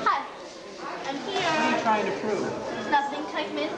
Hi, I'm here. What are you trying to prove? Nothing. Can I come in?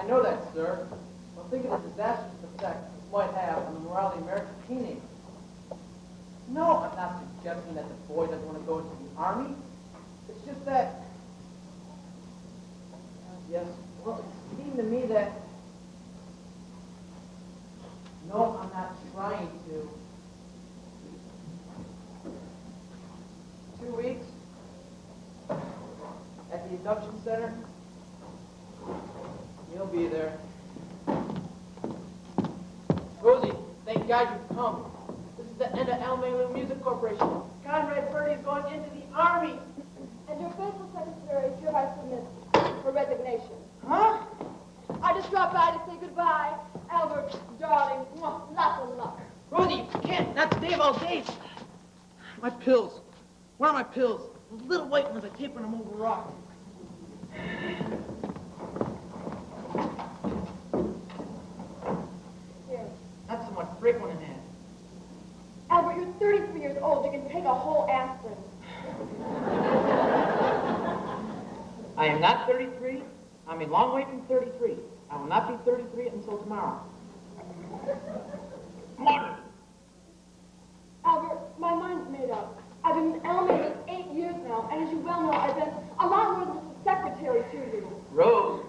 know that, sir. Well, think of the disastrous effect this might have on the morale of the American teenager. No, I'm not suggesting that the boy doesn't want to go into the Army. It's just that... Yes, well, it seemed to me that... No, I'm not trying to. 2 weeks at the induction center. You'll be there. Rosie, thank God you've come. This is the end of Almalu Music Corporation. Redford is going into the Army. And your faithful secretary hereby submits her resignation. Huh? I just dropped by to say goodbye. Albert, darling, lots of luck. Rosie, you can't. Not today of all days. My pills. Where are my pills? Those little white ones, I tape when I'm over rock. Here. Not so much. Break one in half. Albert, you're 33 years old. You can take a whole aspirin. I am not 33. I'm a long way from 33. I will not be 33 until tomorrow. Martin! Albert, my mind's made up. I've been in Elmhurst 8 years now, and as you well know, I've been a lot more than just a secretary to you. Rose,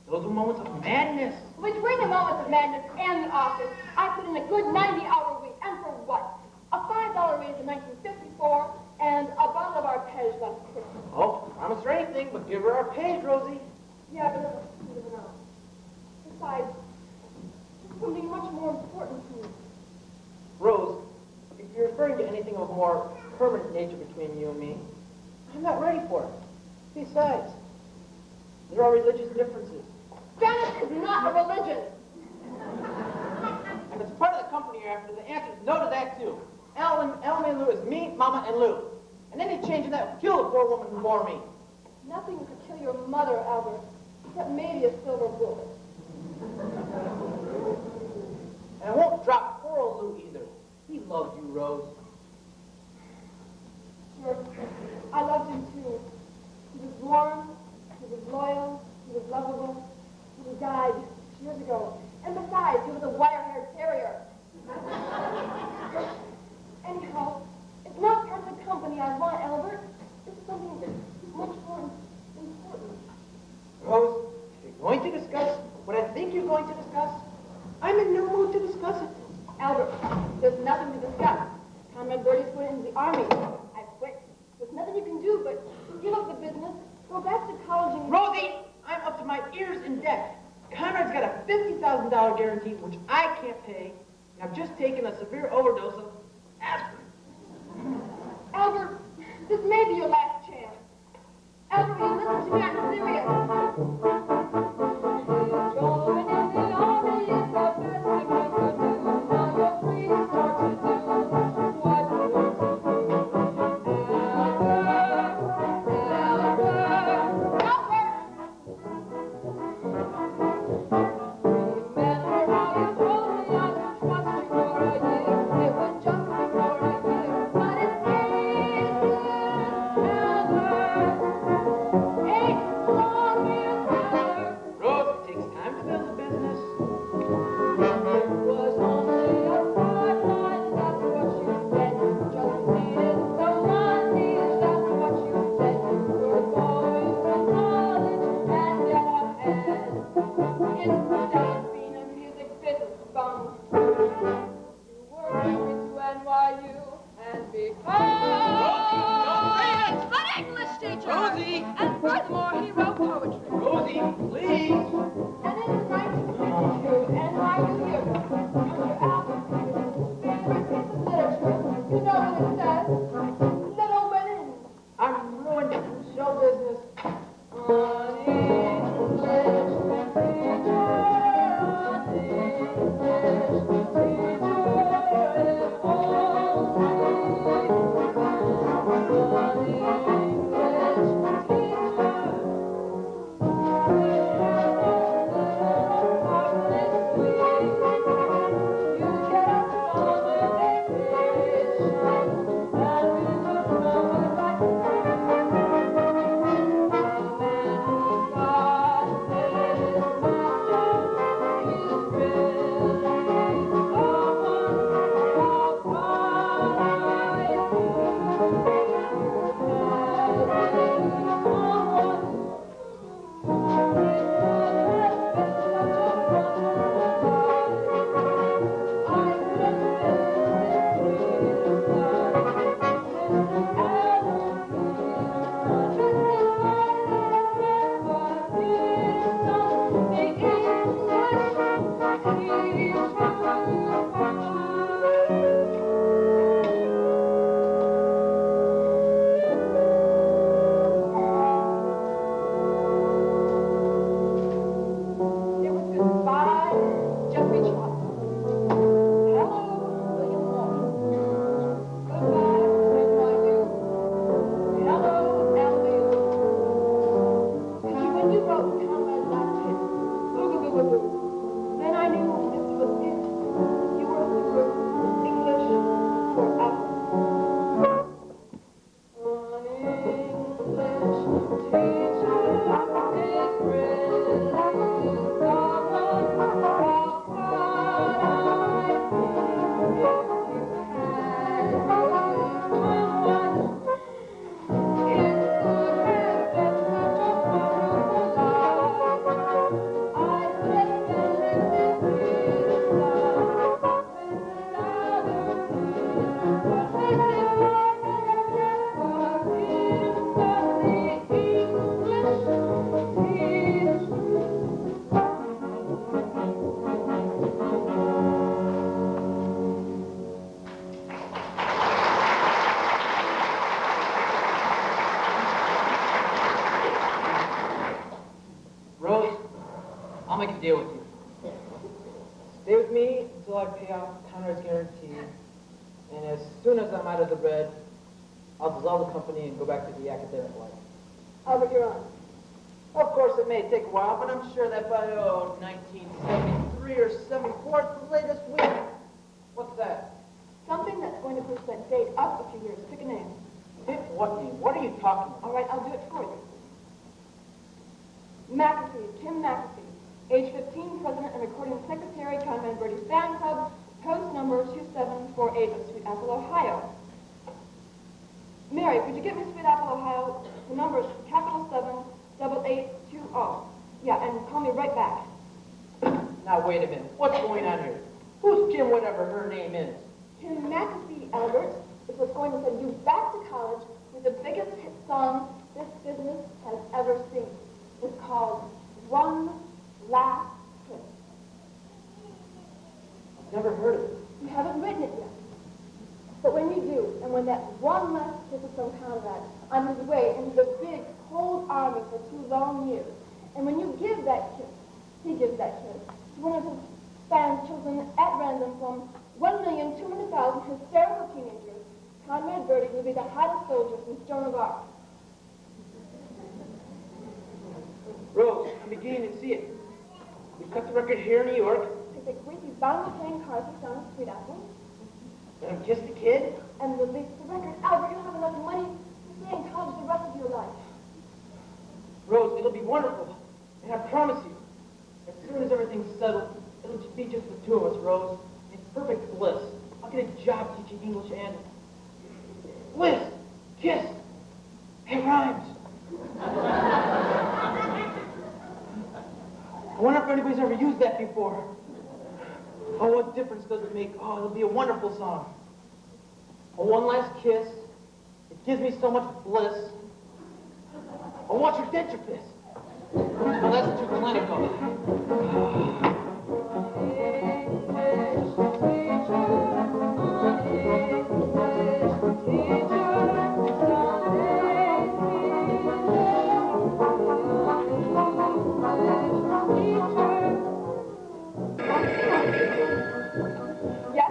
those were moments of madness. Between the moments of madness and the office, I put in a good 90-hour week, and for what? A $5 raise in 1954, and a bottle of arpege last Christmas. Oh, promise her anything, but give her our page, Rosie. Yeah, but it was sweet enough. Besides, there's something much more important to me. Rose, if you're referring to anything of a more permanent nature between you and me, I'm not ready for it. Besides, there are religious differences. Venice is not a religion. And it's part of the company you're after. The answer is no to that, too. Elma and Lou is me, Mama, and Lou. And any change in that will kill the poor woman who bore me. Nothing could kill your mother, Albert, except maybe a silver bullet. And I won't drop poor old Lou either. He loved you, Rose. Sure, I loved him too. He was warm, he was loyal, he was lovable. He died 6 years ago. And besides, he was a wire-haired terrier. Anyhow, it's not part of the company I want, Albert. It's something that's much more important. Rose, if you're going to discuss what I think you're going to discuss, I'm in no mood to discuss it. Albert, there's nothing to discuss. Comrade Birdie's going into the Army. I quit. There's nothing you can do but give up the business, go back to college and... Rosie, I'm up to my ears in debt. Conrad's got a $50,000 guarantee, which I can't pay, and I've just taken a severe overdose of aspirin. Albert, this may be your last chance. Albert, will you listen to me? I'm serious. Join in the Army is the best thing you could do. Now you're free to start to do what you want to do. Albert! Remember how you told me I could trust you for a year. It was just before a year, but it's Rose, it takes time to build a business. It was only a sideline, that's what you said. Just needed some money, that's what you said. We're going to college and get ahead. Instead of being a music business bum, you were going to NYU and become an English teacher. Rosie! And furthermore, he wrote poetry. Rosie, please! And in 1952, NYU Yearbook, under Albert Peterson's favorite piece of literature, you know what it says? Little women. I'm ruined in show business. An English teacher, an English teacher, if only an English teacher. deal with you. Stay with me until I pay off Conrad's guarantee, and as soon as I'm out of the red, I'll dissolve the company and go back to the academic life. Albert, you're on. Of course, it may take a while, but I'm sure that by 1973 or 74 at the latest week. What's that? Something that's going to push that date up a few years. Pick a name. Pick what name? What are you talking about? All right, I'll do it for you. McAfee, Tim McAfee, age 15, president and recording secretary, Conrad Birdie Fan Club, post number 2748 of Sweet Apple, Ohio. Mary, could you get me Sweet Apple, Ohio? The number is capital 78820. Yeah, and call me right back. Now, wait a minute. What's going on here? Who's Kim, whatever her name is? Tim McAfee, Albert, is what's going to send you back to college with the biggest hit song this business has ever seen. It's called One Last Kiss. I've never heard of it. You haven't written it yet. But when you do, and when that one last kiss is from Conrad on his way into the big, cold army for 2 long years, and when you give that kiss, he gives that kiss to one of his fans chosen at random from 1,200,000 hysterical teenagers, Conrad Birdie will be the hottest soldier since Joan of Arc. Rose, I'm beginning to see it. We cut the record here in New York, Take the greasy bound playing cards down the Sweet Apple, and kiss the kid. and release the record. Albert, you'll have enough money to stay in college the rest of your life. Rose, it'll be wonderful. And I promise you, as soon as everything's settled, it'll just be just the two of us, Rose. It's perfect bliss. I'll get a job teaching English and bliss, kiss, it rhymes. I wonder if anybody's ever used that before. Oh, what difference does it make? Oh, it'll be a wonderful song. A one last kiss. It gives me so much bliss. Oh, watch your denture piss. Oh, that's too clinical. Yes?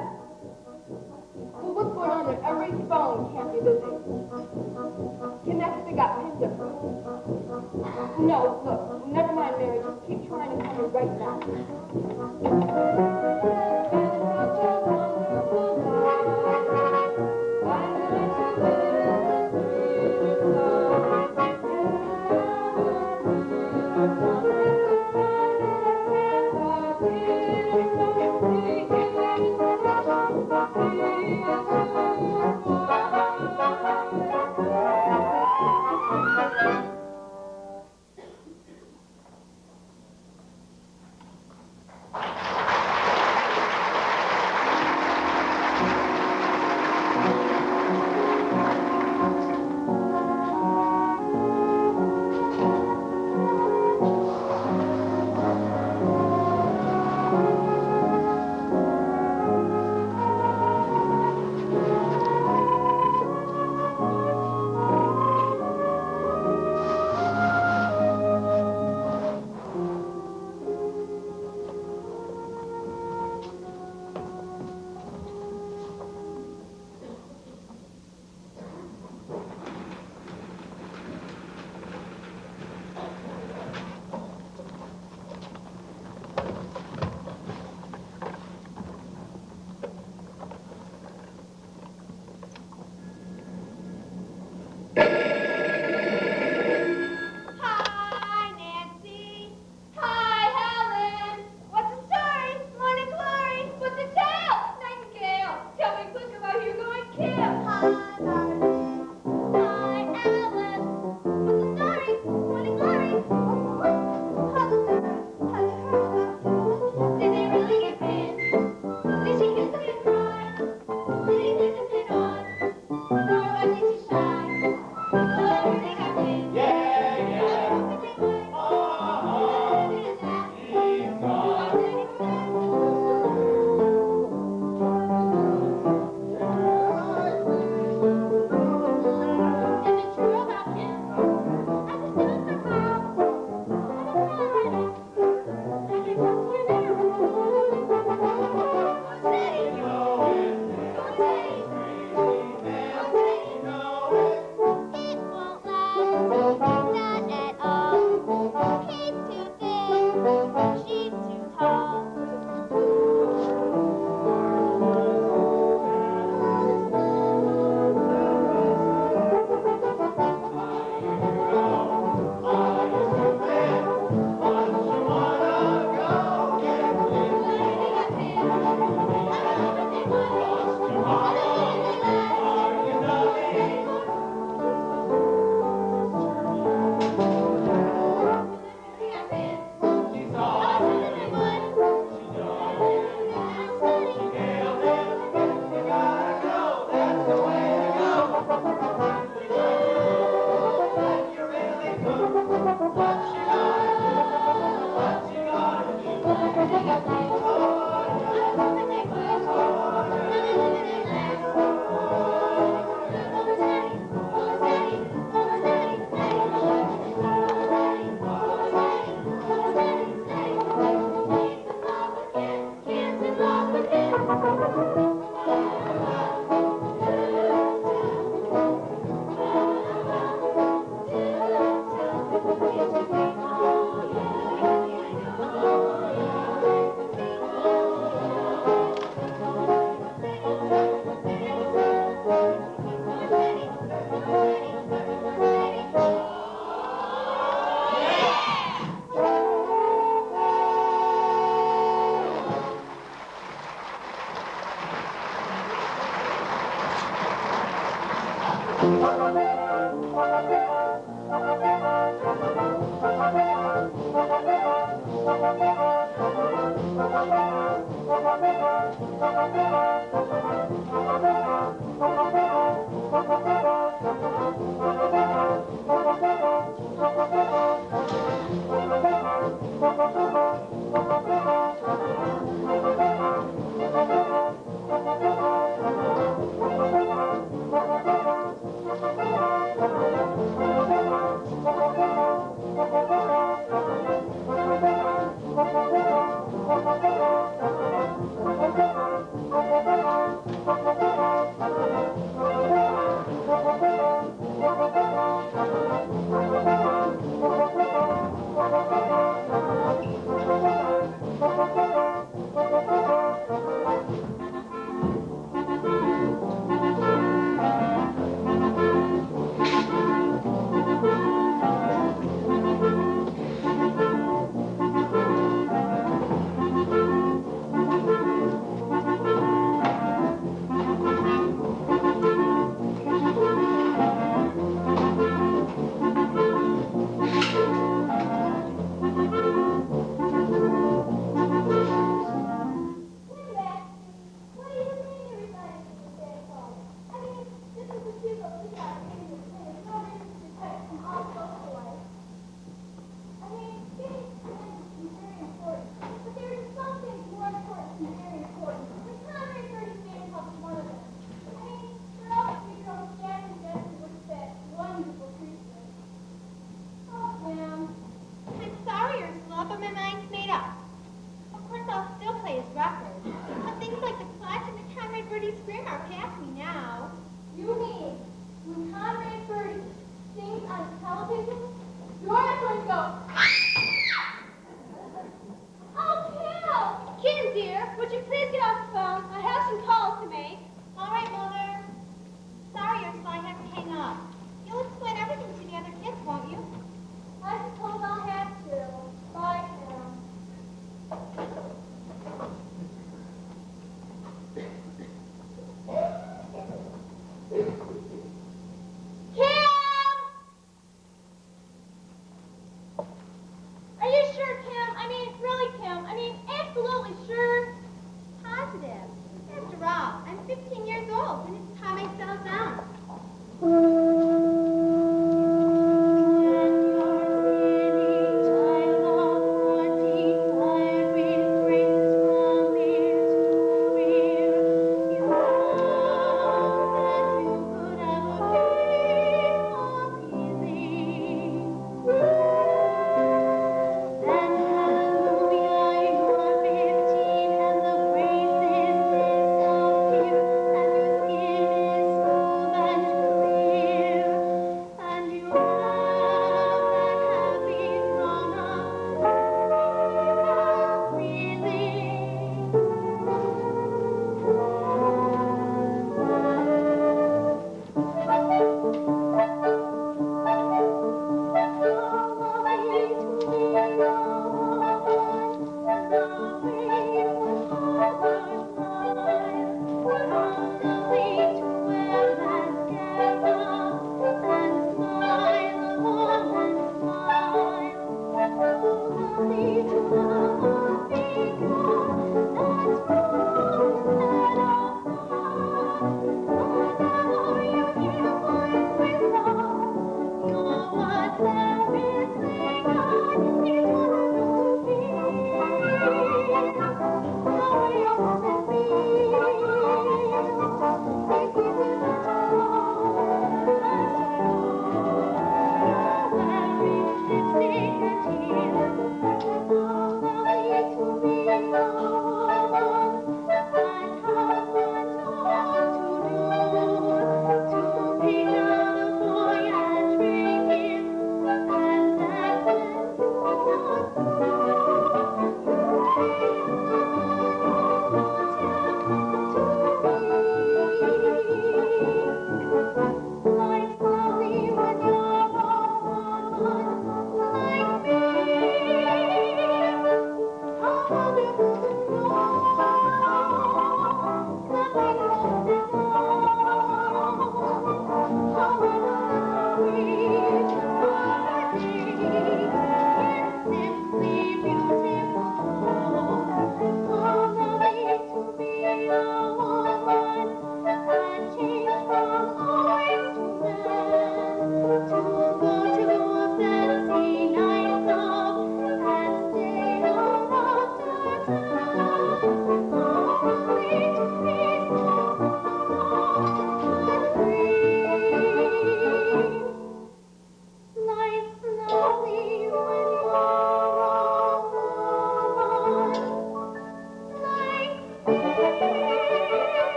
Well, what's going on there? Every phone can't be busy. Connected got pinned up. No, look, never mind, Mary. Just keep trying and call me right back.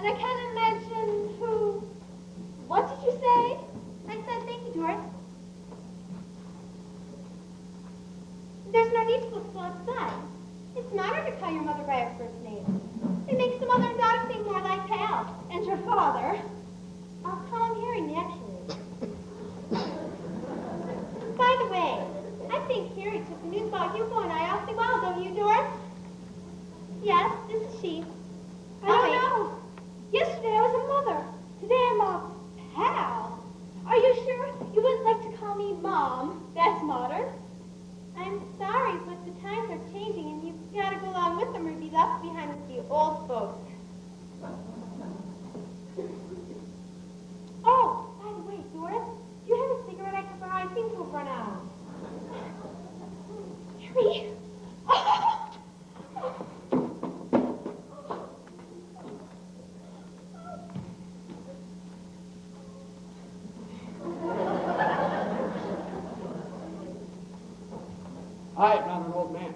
I can't imagine who... What did you say? I said thank you, Doris. There's no need to look so upset. It's an honor to call your mother by her first name. It makes the mother and daughter seem more like pals. And your father? I'll call him Harry, naturally. By the way, I think Harry took the news about Hugo and I awfully well, don't you, Doris? Yes, this is she. I don't know. Yesterday I was a mother. Today I'm a pal. Are you sure you wouldn't like to call me Mom? That's modern. I'm sorry, but the times are changing and you've got to go along with them or be left behind with the old folks. Oh, by the way, Doris, do you have a cigarette I could borrow? I seem to have run out. Harry. I am not an old man.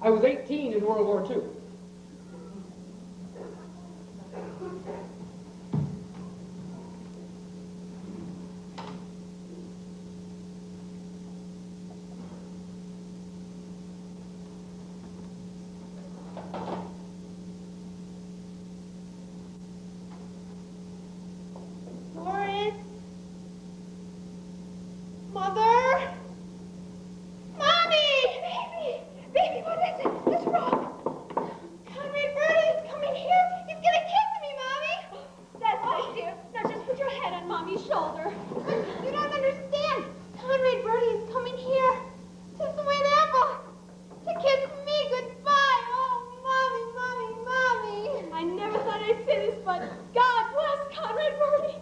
I was 18 in World War II. Doris? Mother? Mommy! Baby, what is it? What's wrong? Conrad Birdie is coming here. He's gonna kiss me, Mommy. That's right, dear. Now just put your head on Mommy's shoulder. You don't understand. Conrad Birdie is coming here to Sweet Apple to kiss me goodbye. Oh, Mommy, Mommy, Mommy. I never thought I'd say this, but God bless Conrad Birdie.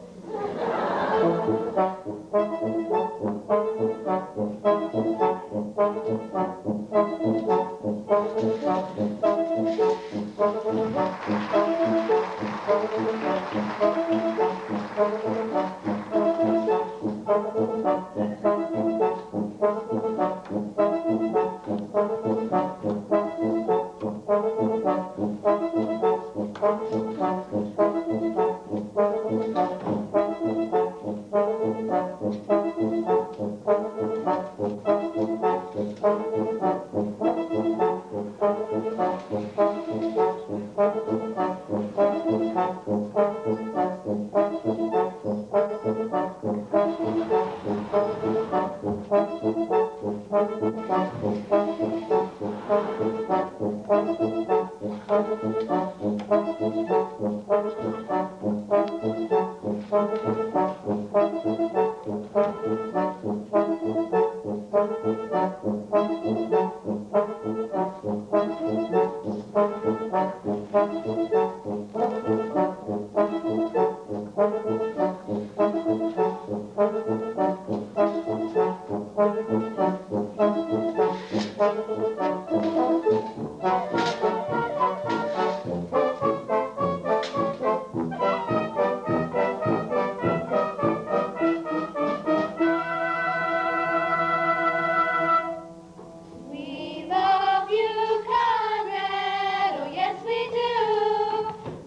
We love you, Conrad. Oh, yes, we do.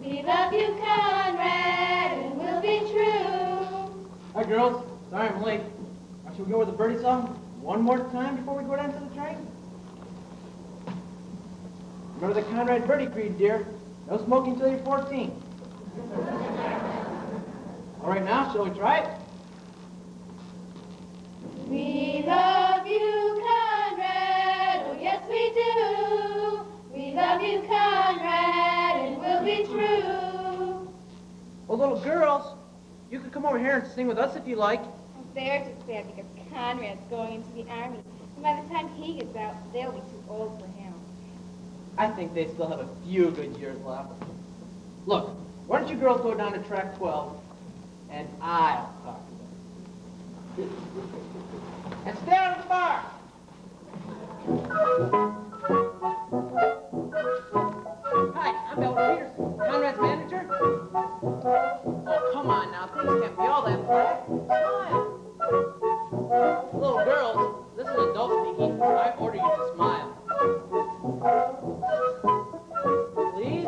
We love you, Conrad, and we'll be true. Hi, girls. Sorry I'm late. Should we go with the Birdie song one more time before we go down to the train? Remember the Conrad Birdie creed, dear. No smoking until you're 14. All right, now, shall we try it? We love you, Conrad. Oh, yes, we do. We love you, Conrad, and we'll be true. Well, little girls, you can come over here and sing with us if you like. They're just sad because Conrad's going into the army. And by the time he gets out, they'll be too old for him. I think they still have a few good years left. Look, why don't you girls go down to track 12, and I'll talk to them. And stay out of the bar. Hi, I'm Elder Peterson, Conrad's manager. Oh, come on now, things can't be all that bad. Smile. Little girls, this is an adult speaking. I order you to smile. Please?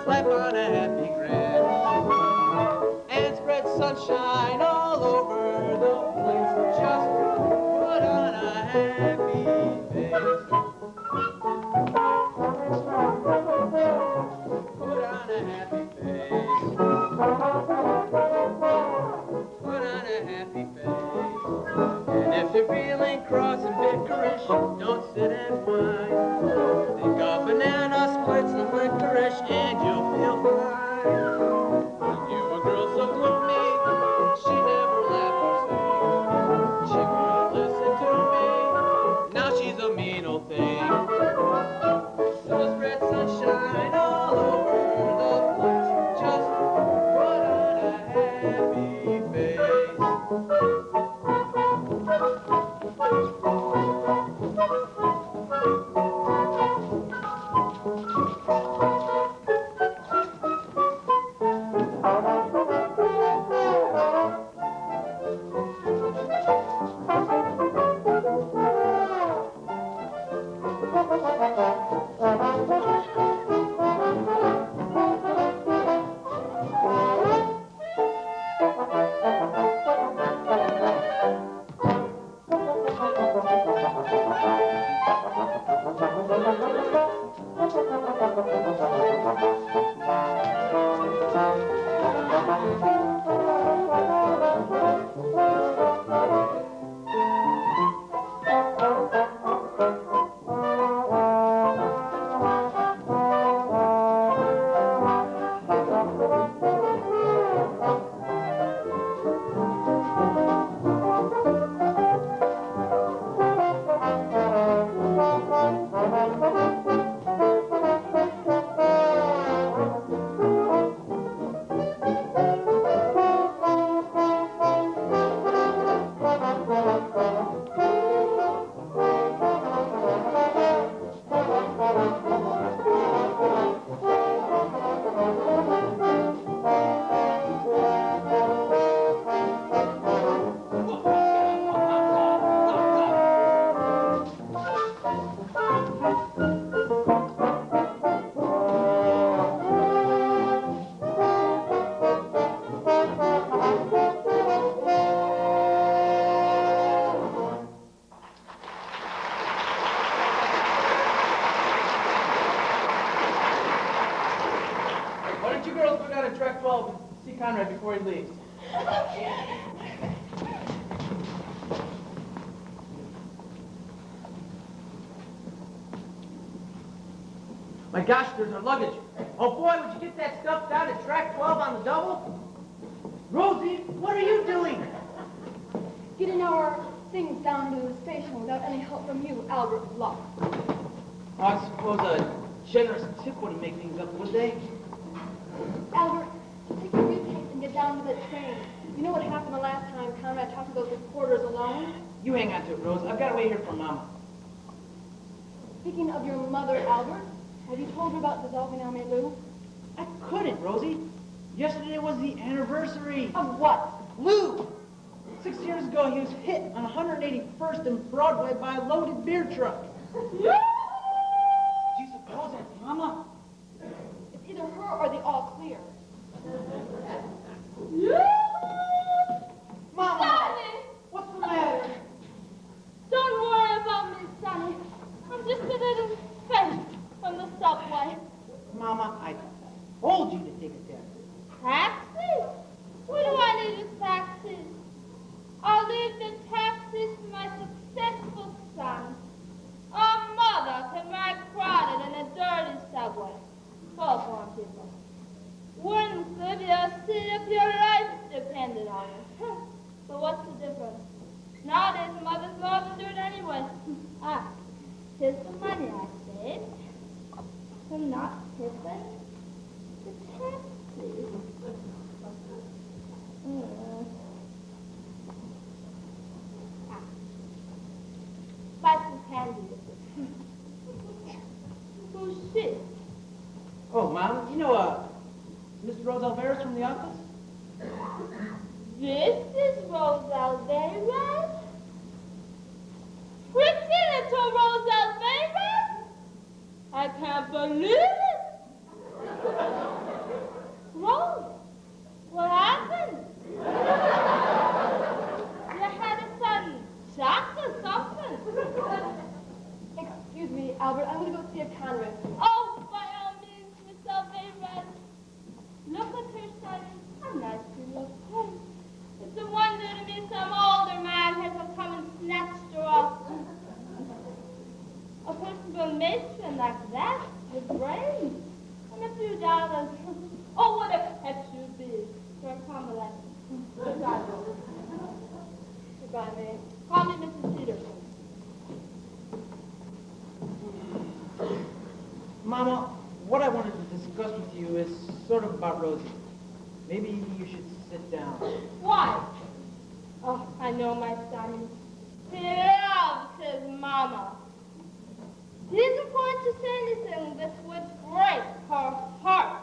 clap on a happy grin, and spread sunshine all over the place. Just put on a happy face. Put on a happy face. Put on a happy face. And if you're feeling cross and bickerish, don't sit and whine. Think of banana splits and licorice, and you'll feel fine. I knew a girl so gloomy, she never laughed or sang. She wouldn't listen to me, now she's a mean old thing. So spread sunshine all over the place. Just put on a happy face. Why don't you girls go down to track 12 and see Conrad before he leaves? My gosh, there's our luggage. Oh boy, would you get that stuff down to track 12 on the double? Rosie, what are you doing? Getting our things down to the station without any help from you, Albert Block. Oh, I suppose a generous tip wouldn't make things up, would they? Albert, take your briefcase and get down to the train. You know what happened the last time Conrad talked to those reporters alone? You hang on to it, Rose. I've got to wait here for Mama. Speaking of your mother, Albert, have you told her about dissolving Elmer Lou? I couldn't, Rosie. Yesterday was the anniversary. Of what? Lou! 6 years ago, he was hit on 181st and Broadway by a loaded beer truck. Do you suppose that's Mama? It's either her or the all clear. Mama! Sonny! What's the matter? Don't worry about me, Sonny. I'm just a little faint from the subway. Mama, I told you to take a taxi. Taxi? What do I need a taxi? I'll leave the taxis to my successful son. A mother can ride crowded in a dirty subway. Full on people. Wouldn't give you a seat if your life depended on it. But what's the difference? Nowadays, mothers go out and do it anyway. Here's the money I saved. I'm not tipping the taxi. Buy some candy with it. Who's she? Oh, Mom, you know, Mr. Rose Alvarez from the office? This is Rose Alvarez? Pretty little Rose Alvarez? I can't believe it. dollars. Oh, what a pet you'd be. You're Carmelette. Goodbye, Rose. Goodbye, May. Call me Mrs. Peterson. Mama, what I wanted to discuss with you is sort of about Rosie. Maybe you should sit down. Why? Oh, I know my son. He loves his mama. He isn't going to say anything that would break her heart.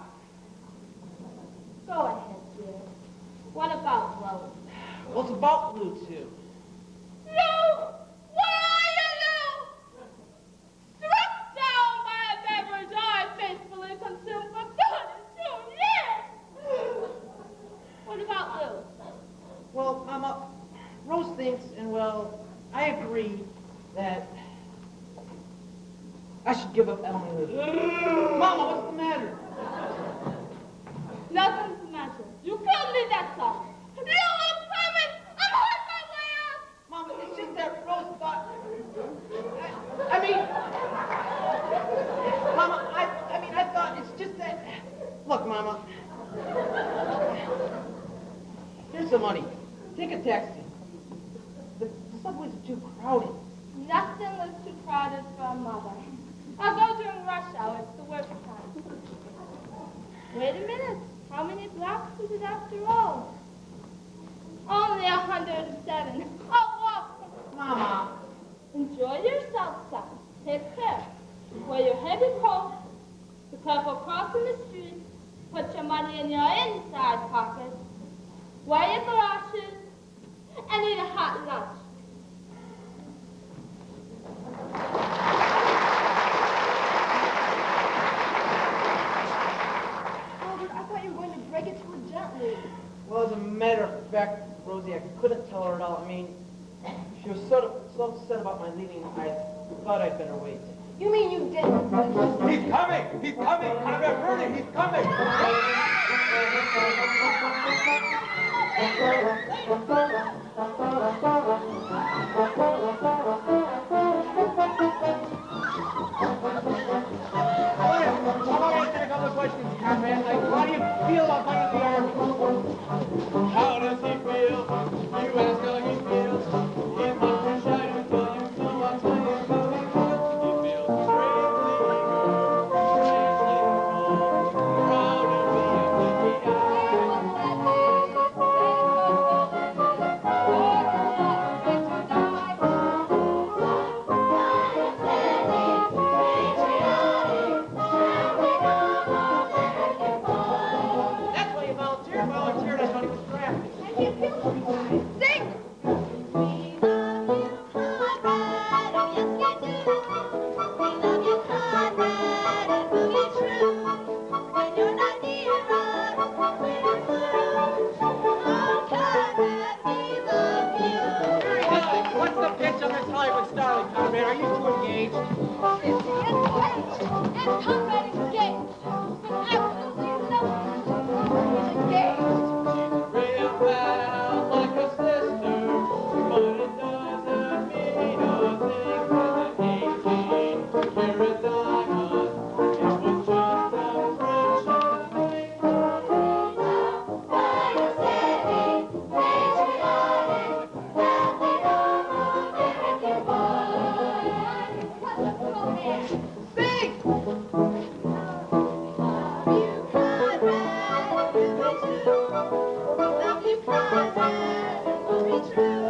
Go ahead, dear. What about Rose? Well, it's about Lou, too. Lou! Where are you, Lou? Struck down by a beverage I faithfully consumed for 32 years! What about Lou? Well, Mama, Rose thinks, and well, I agree that I should give up Emily Lou. Mama, what's the matter? Nothing's the matter. You killed me, that's all. Lou, I'm coming! I'm on my way out! Mama, it's just that Rose thought... I mean... Mama, I thought it's just that... Look, Mama. Here's the money. Take a taxi. The subways are too crowded. Nothing is too crowded for a mother. I'll go during rush hour. It's the worst time. Wait a minute. How many blocks is it after all? Only 107. Oh, walk. Mama. Enjoy yourself, son. Take care. Wear your heavy coat. Be careful crossing the street. Put your money in your inside pocket. Wear your galoshes. And eat a hot lunch. Albert, I thought you were going to break it to her gently. Well, as a matter of fact, Rosie, I couldn't tell her at all. I mean, she was so upset about my leaving, I thought I'd better wait. You mean you didn't? He's coming! He's coming! Bye Birdie, he's coming! How do you feel about going to the army? How does he feel? You ask how he feels. He's not too shy to tell you, so I'll tell you how he feels. He feels strangely good, strangely warm, proud to be a flicky eye. That's why you volunteered. Volunteered, I thought he was drafted. I can't feel so good. Sing! We love you, comrade, oh yes we do. We love you, comrade, and we'll be true. When you're not near us, we're through. Oh, comrade, we love you. What's the pitch on this Hollywood starling, Conrad? Are you two engaged? Engaged, and comrade engaged. With absolutely no he's engaged. Real pal, like a sister, but it doesn't mean a thing. 'Cause at 18, you're a diamond. It was just a friendship thing. Fire City, patriotic, proudly American boy. What's the romance? Sing! Love you, comrade, and we'll be true. Love you, comrade, and we'll be true.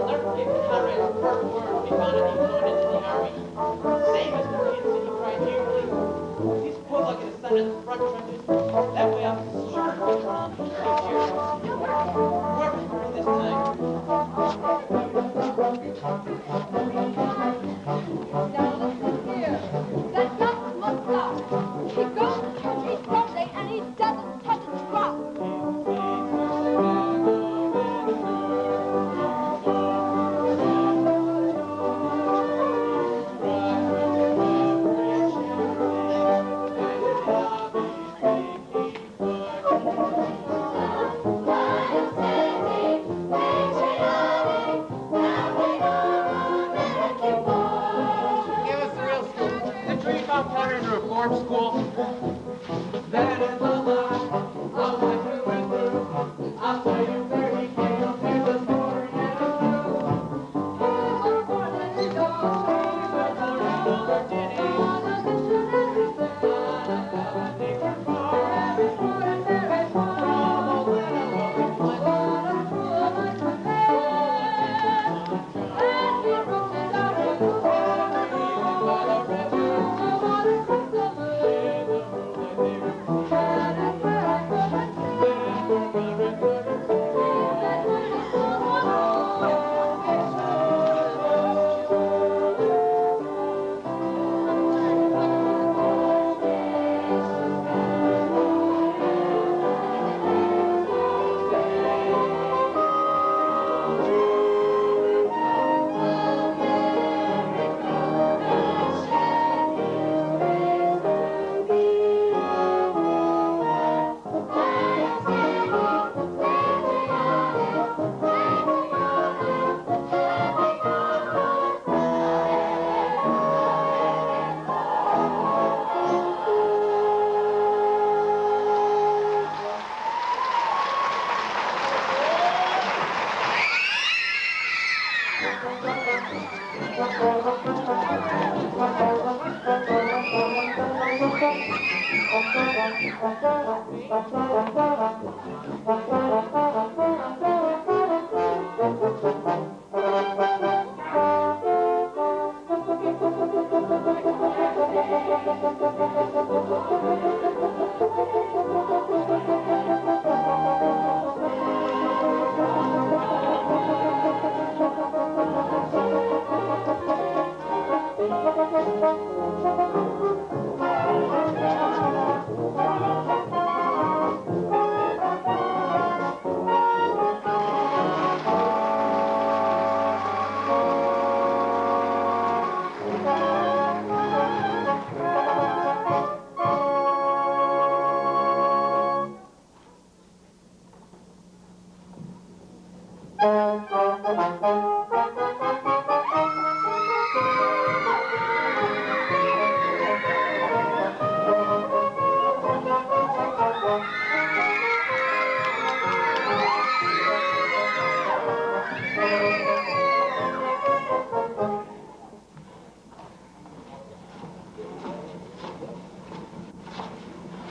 Never forget Conrad's first word when he found out he was going into the army. Same as the kids that he cried eagerly. He's supposed like an assignment in the front trenches. That way I'm sure to be around. Whoever's burning this time. Now listen here. That dust mustache. He goes to church each Sunday and he doesn't touch a drop. Fire City, patriotic, proudly That is a lie, a lie through and through. I'll tell you where he came from. Here's the story and it's true. He was born in Virginia. On a missionary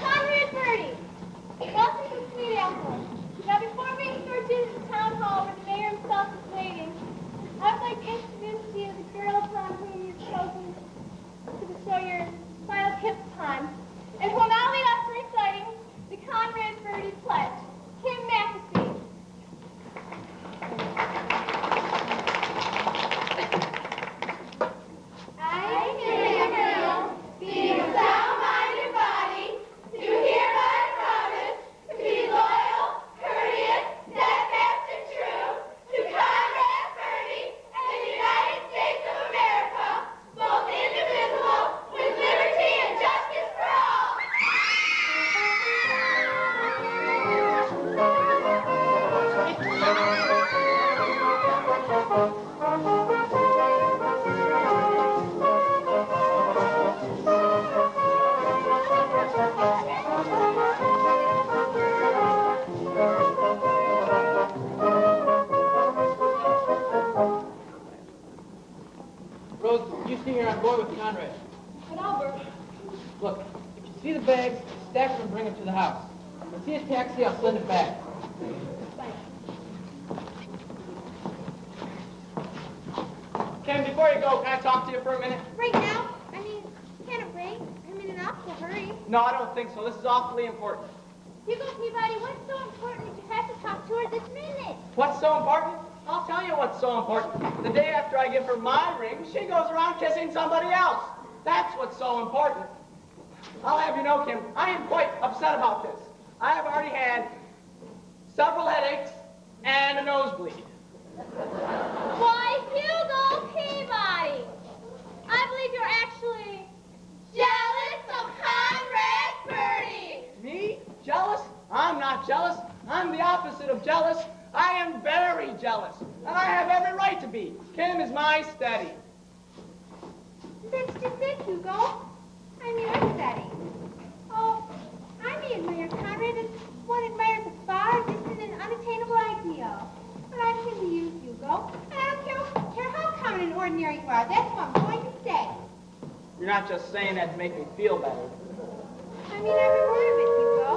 Conrad Birdie, welcome to the Sweet Apple. Now, before we proceed to the town hall where the mayor himself is waiting, I would like to introduce to you the girls on whom you've chosen to bestow your final kiss upon, and who will now lead us in reciting the Conrad Birdie Pledge. Kim McAfee. I can being a sound-minded body, to hereby promise to be loyal, courteous, steadfast, and true to Conrad Birdie and the United States of America, both indivisible, with liberty and justice for all. Rose, you stay here on board with Conrad. But Albert, Look, if you see the bags, stack them and bring them to the house. If I see a taxi, I'll send it back. Kim, before you go, can I talk to you for a minute? right now, can't it wait? I'm in an awful hurry. No, I don't think so. This is awfully important. Hugo Peabody, what's so important that you have to talk to her this minute? What's so important? I'll tell you what's so important. The day after I give her my ring, she goes around kissing somebody else. That's what's so important. I'll have you know, Kim, I am quite upset about this. I have already had several headaches and a nosebleed. Why, Hugo Peabody! I believe you're actually jealous of Conrad Birdie. Me? Jealous? I'm not jealous. I'm the opposite of jealous. I am very jealous. And I have every right to be. Kim is my steady. That's just it, Hugo. I'm your steady. Oh, I admire Conrad as one admires a far distant and unattainable ideal. But I'm going to use Hugo, and I don't care how common and ordinary you are. That's what I'm going to say. You're not just saying that to make me feel better. I mean every word of it, Hugo.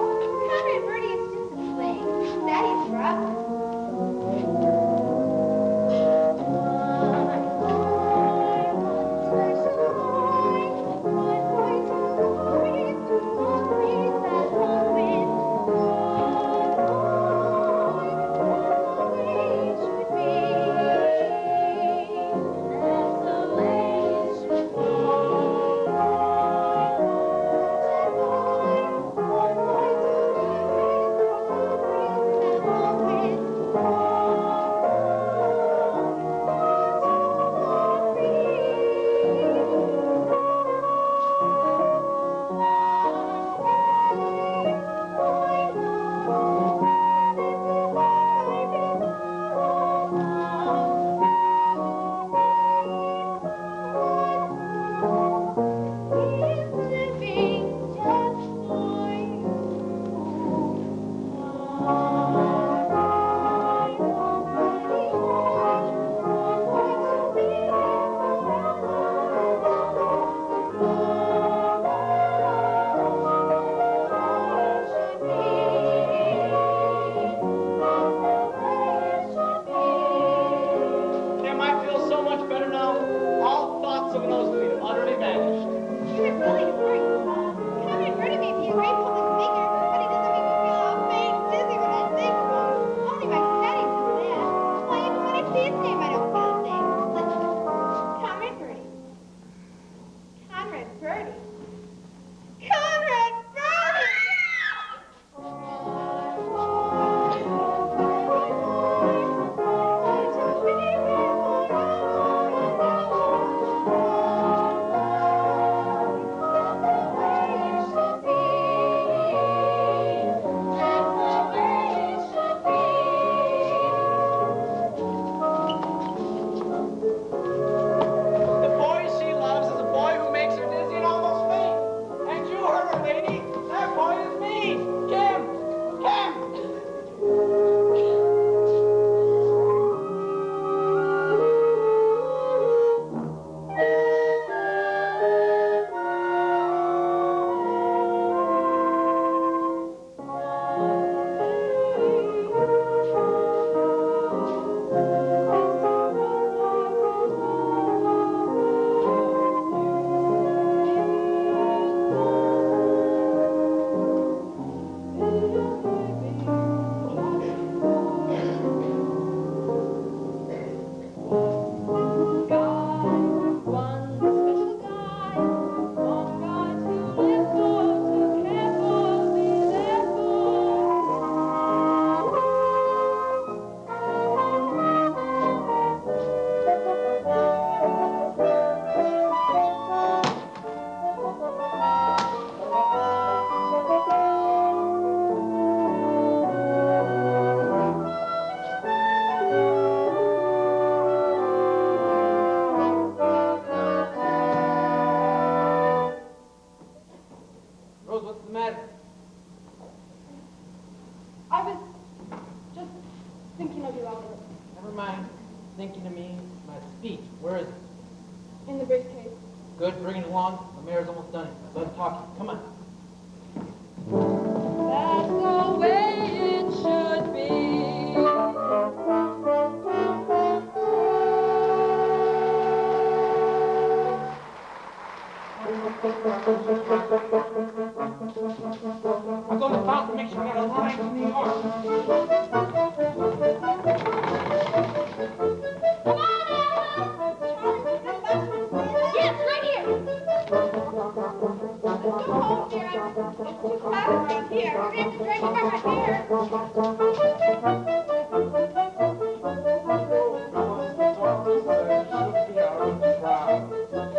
Conrad Birdie is just a fling. Daddy's forever. Thinking of me, my speech. Where is it? In the briefcase. Good, bring it along. The mayor's almost done it. Let's talk. Come on. That's the way it should be. I'll go to the fountain, make sure I got a line from New York. Yes, right here. Let's go home, dear. It's too hot around here. We're going to have to drink from our hair.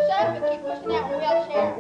Shut up and keep pushing that wheelchair.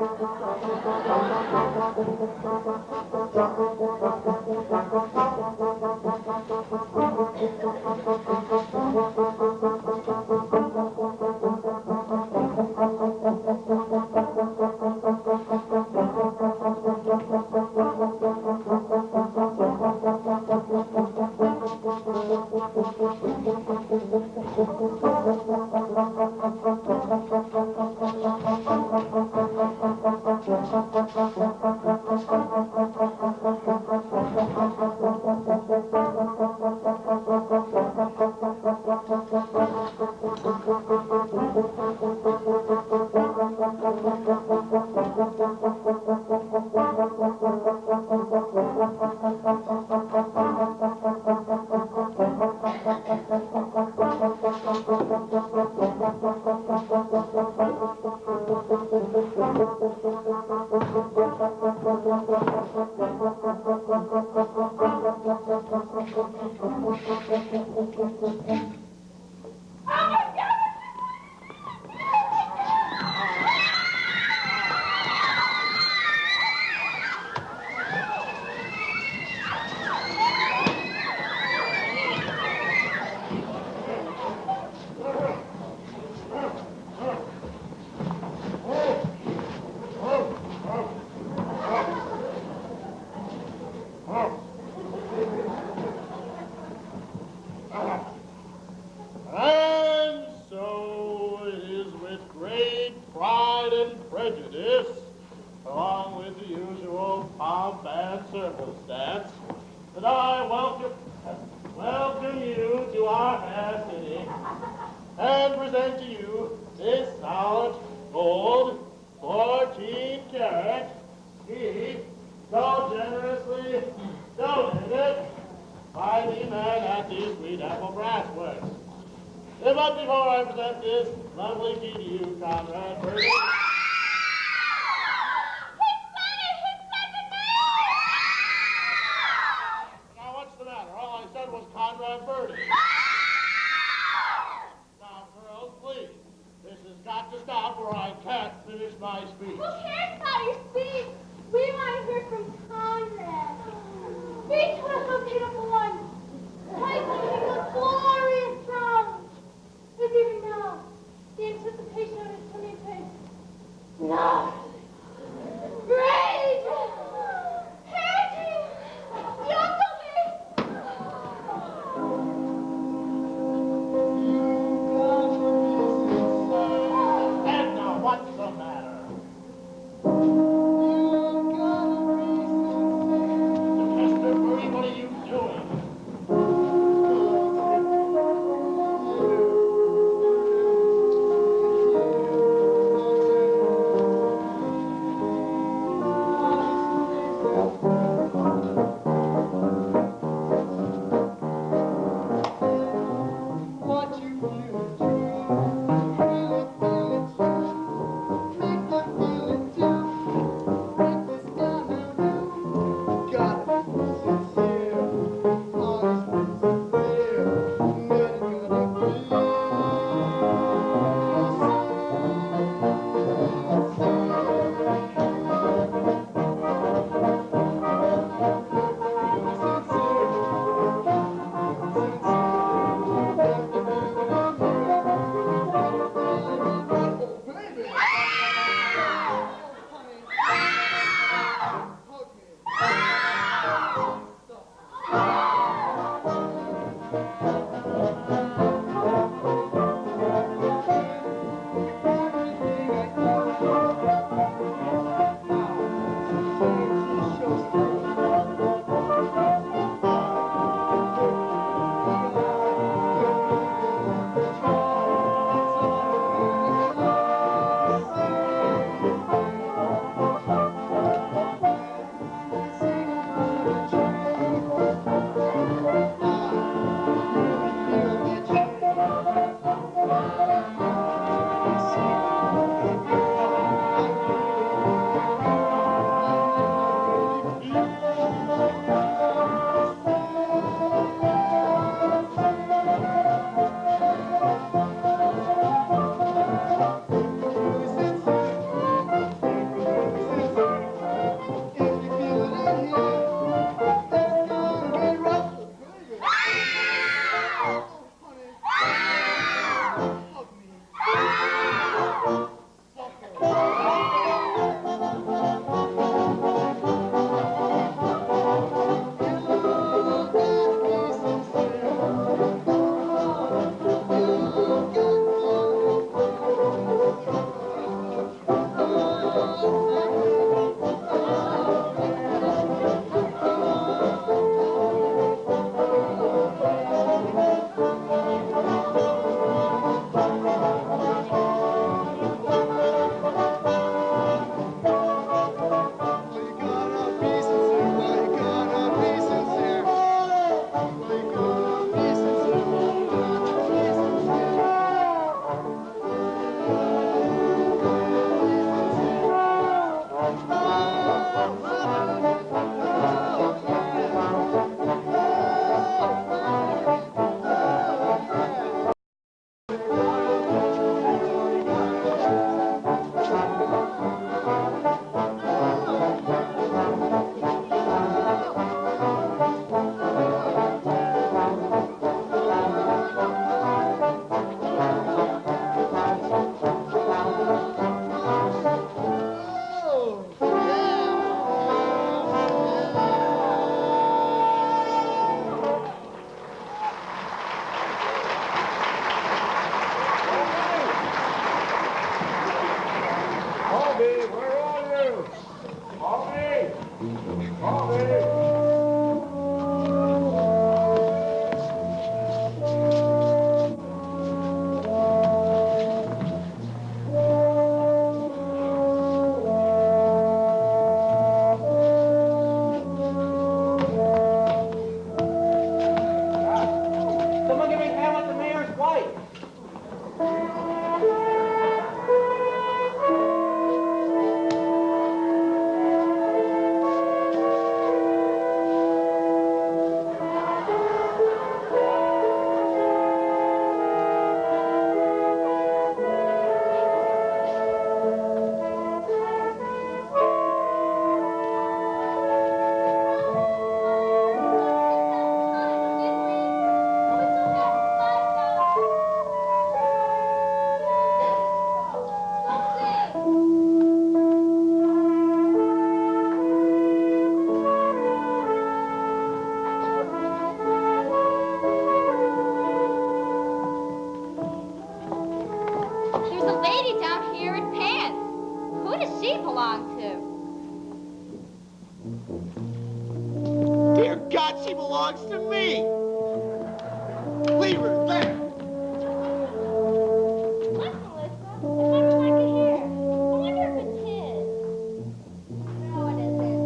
And so it is with great pride and prejudice, along with the usual pomp and circumstance, that I welcome you to our fair city and present to you this solid gold 14-carat key so generously donated by the man at the Sweet Apple Brass Works. But before I present this lovely key to you, Conrad Birdie. Now, what's the matter? All I said was Conrad Birdie. Now, girls, please. This has got to stop or I can't finish my speech. Who cares about your speech? We want to hear from Conrad. Speak to us, O beautiful one. Play something of glorious songs. As even now, the anticipation of his coming face. No. Great! Peggy! Edna, what's the matter? Mr. Birdie, what are you doing? What you feel, feel it too. Make them feel it too. Break this down now, you gotta be sincere, honest and sincere. Then gotta God, she belongs to me. Leave her there. Look, Melissa, it's my blanket hair. I wonder if it's his. No, it isn't.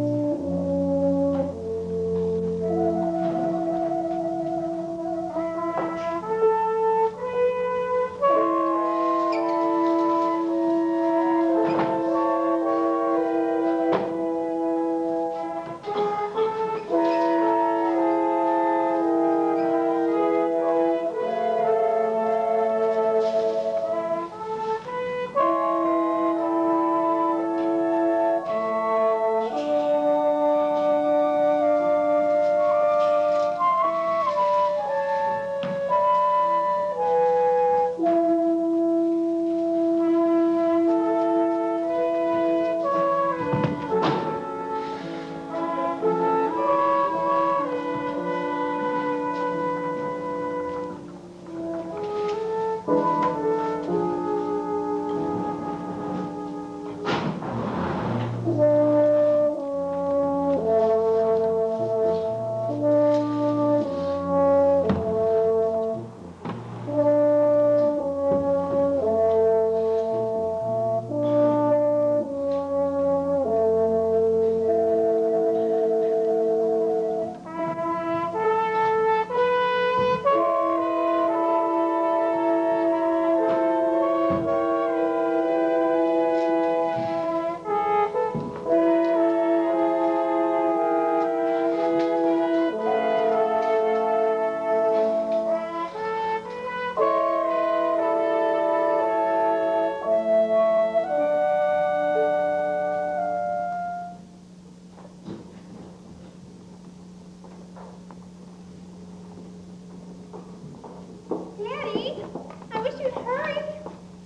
Daddy, I wish you'd hurry.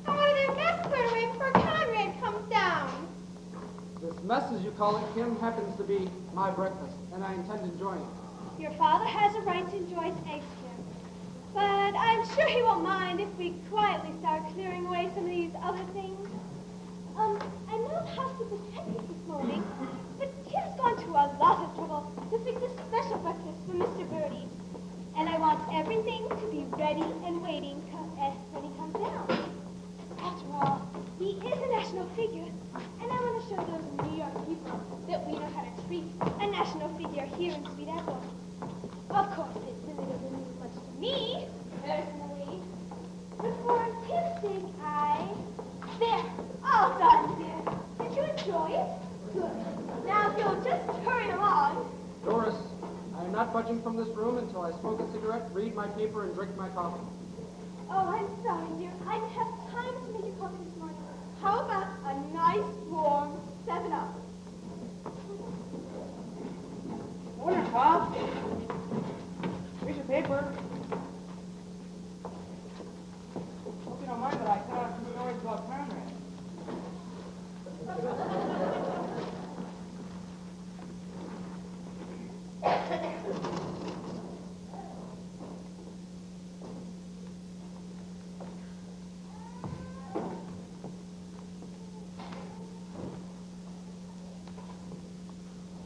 I wanted their mess cleared away before Conrad comes down. This mess, as you call it, Kim, happens to be my breakfast, and I intend enjoying it. Your father has a right to enjoy his eggs, Jim. But I'm sure he won't mind if we quietly start clearing away some of these other things. I know the house was hectic this morning, but Kim's gone to a lot of trouble to fix a special breakfast for Mr. Birdie. And I want everything to be ready and waiting when he comes down. After all, he is a national figure, and I want to show those New York people that we know how to treat a national figure here in Sweet Apple. Of course, it really doesn't mean much to me, personally, but for Tim's sake, There, all done, dear. Did you enjoy it? Good. Now, if you'll just hurry along. Doris, I am not budging from this room until I smoke a cigarette, read my paper, and drink my coffee. Oh, I'm sorry, dear. I didn't have time to make your coffee this morning. How about a nice, warm 7-Up? Morning, Pop. Here's your paper. Hope you don't mind, but I caught up some stories about Conrad.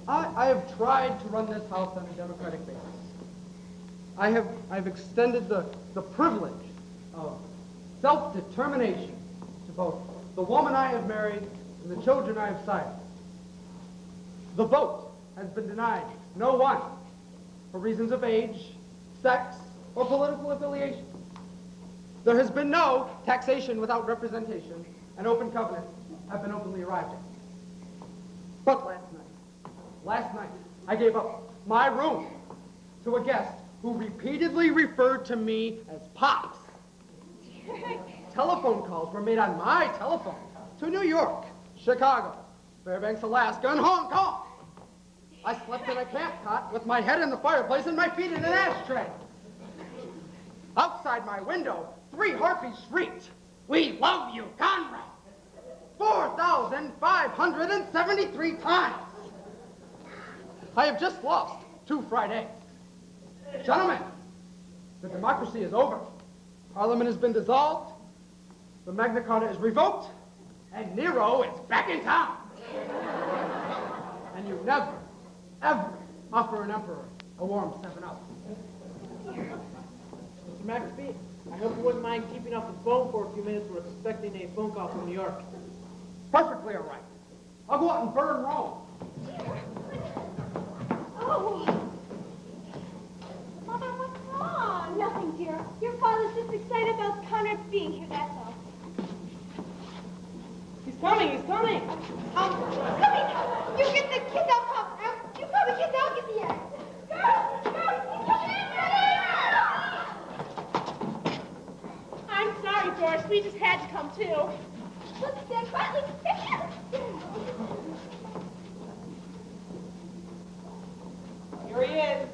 I have tried to run this house on a democratic basis. I've extended the privilege of self-determination to both the woman I have married and the children I have sired. The vote has been denied no one for reasons of age, sex, or political affiliation. There has been no taxation without representation, and open covenants have been openly arrived at. But last night, I gave up my room to a guest who repeatedly referred to me as Pops. Telephone calls were made on my telephone to New York, Chicago, Fairbanks, Alaska, and Hong Kong. I slept in a camp cot with my head in the fireplace and my feet in an ashtray. Outside my window, 3 harpies shrieked, "We love you, Conrad!" 4,573 times. I have just lost 2 fried eggs. Gentlemen, the democracy is over. Parliament has been dissolved, the Magna Carta is revoked, and Nero is back in town. And you never, ever offer an emperor a warm 7-Up. Mr. McAfee, I hope you wouldn't mind keeping off the phone for a few minutes. We're expecting a phone call from New York. Perfectly all right. I'll go out and burn Rome. Oh. Mother, what's wrong? Nothing, dear. Your father's just excited about Conrad being here, that's all. He's coming, he's coming. Coming! You get the kids, I'll come. You call the kids, I'll get the eggs. Girls! Girls! I'm sorry, Doris. We just had to come too. Let's stand quietly. Here he is.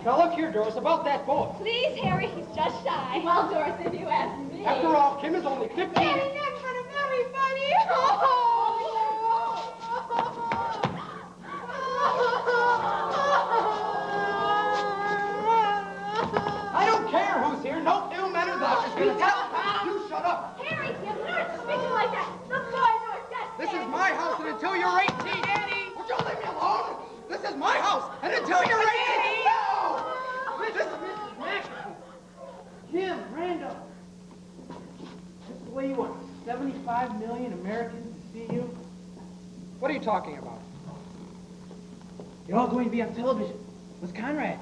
Now look here, Doris, about that boy. Please, Harry, he's just shy. Well, Doris, if you ask me. After all, Kim is only 15. Daddy, never gonna marry Bunny. I don't care who's here. No ill mannered doctor's gonna tell Tom. You shut up. Harry, you start speaking like that. The boys are just This is my house, and until you're 18, Daddy, would you leave me alone? This is my house, and until you're 18, no! This Jim, Randall. Just the way you want 75 million Americans to see you. What are you talking about? You're all going to be on television with Conrad.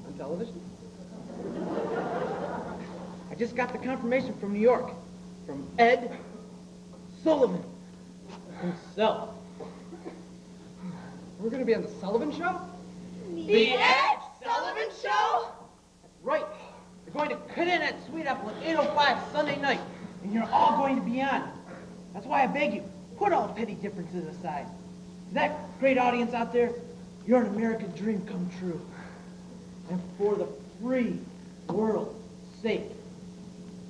On television? I just got the confirmation from New York, from Ed Sullivan himself. We're gonna be on the Sullivan Show? The Ed Sullivan Show? That's right. They're going to cut in at Sweet Apple at 8:05 Sunday night, and you're all going to be on. That's why I beg you, put all petty differences aside. To that great audience out there, you're an American dream come true. And for the free world's sake,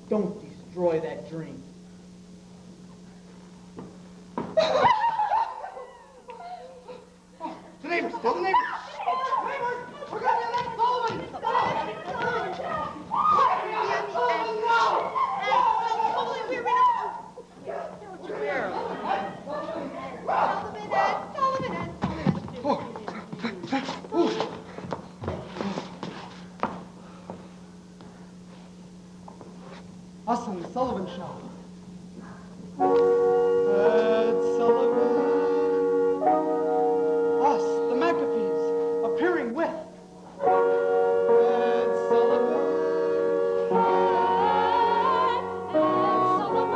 don't destroy that dream. The neighbors, tell the neighbors. Neighbors, we're gonna be on that Sullivan. Us on the Sullivan Show. Ed Sullivan. Us, the McAfees, appearing with Ed Sullivan. Ed Sullivan.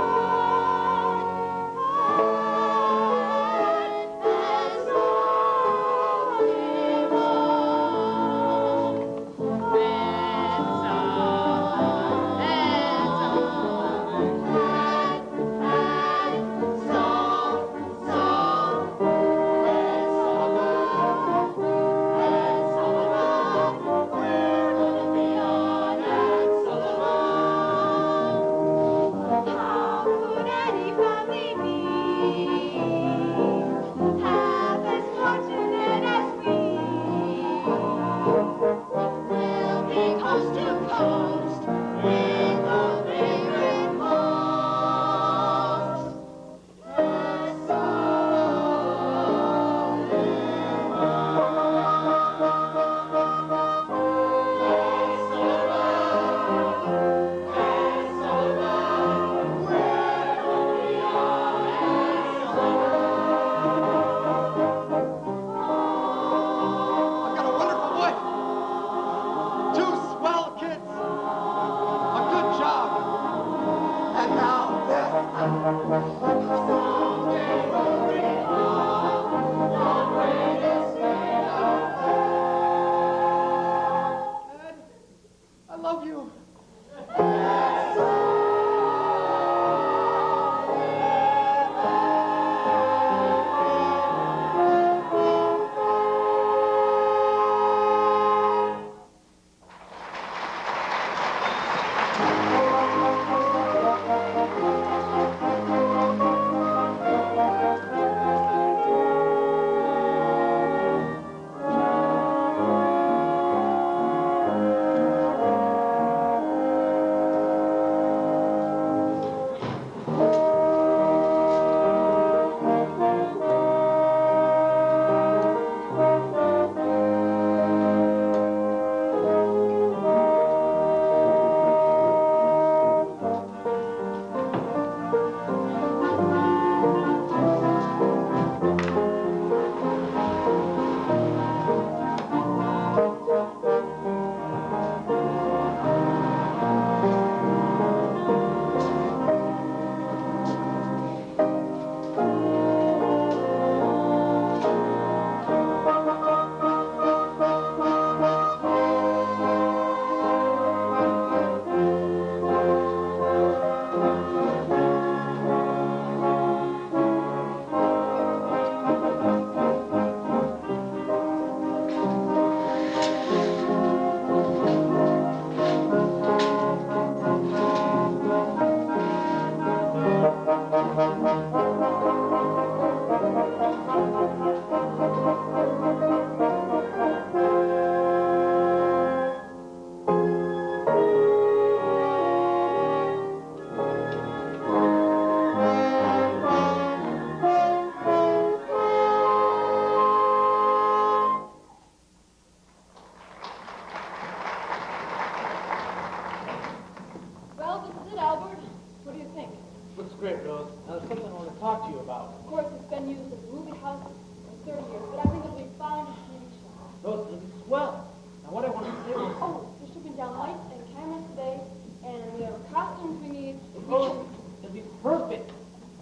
it, Albert. What do you think? Looks great, Rose. Now there's something I want to talk to you about. Of course, it's been used as a movie house for 30 years, but I think it'll be fine as a TV show. Rose, it'll be swell. Now what I want to say was... Oh, we're shipping down lights and cameras today, and whatever costumes we need. Rose, it'll be perfect.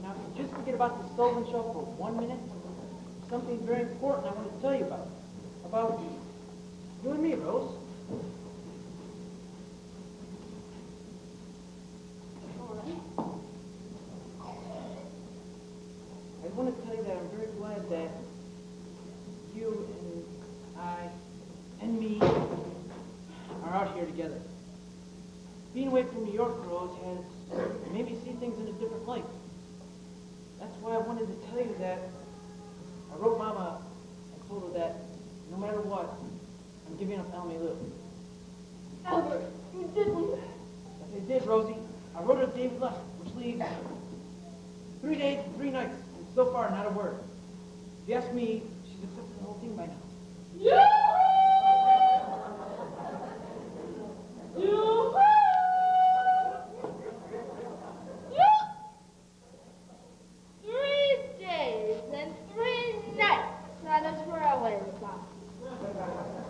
Now, if you just forget about the Sullivan Show for 1 minute, there's something very important I want to tell you about. About you and me, Rose. All right. I want to tell you that I'm very glad that you and I and me are out here together. Being away from New York, Rose, has made me see things in a different light. That's why I wanted to tell you that I wrote Mama and told her that no matter what, I'm giving up Elmy Lou. Albert, you didn't. Yes, I did, Rosie. I wrote her the day we left, which leaves 3 days and 3 nights, and so far not a word. If you ask me, she's accepted the whole thing by now.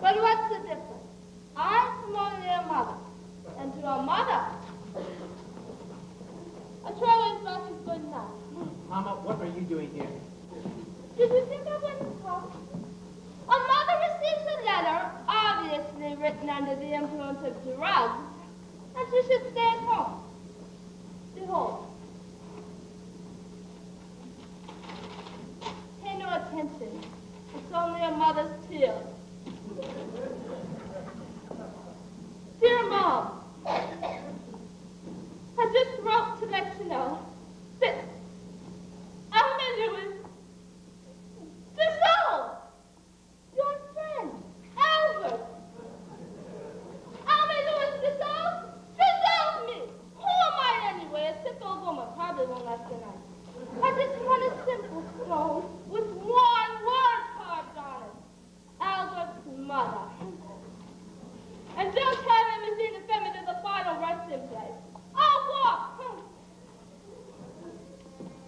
But what's the difference? I'm only a mother, and to a mother, a travel is not as good enough. Mama, what are you doing here? Did you think I wouldn't come? A mother receives a letter, obviously written under the influence of drugs, and she should stay at home. Behold. Pay no attention. It's only a mother's tears. Dear Mom, I just wrote to let you know that Alma is dissolved. Your friend, Albert. Alma is dissolved? Dissolve me. Who am I anyway? A sick old woman, probably won't last the night. I just want a simple stone with one word carved on it. Albert's mother. And don't tell him he's in the family to the final resting place. I'll walk.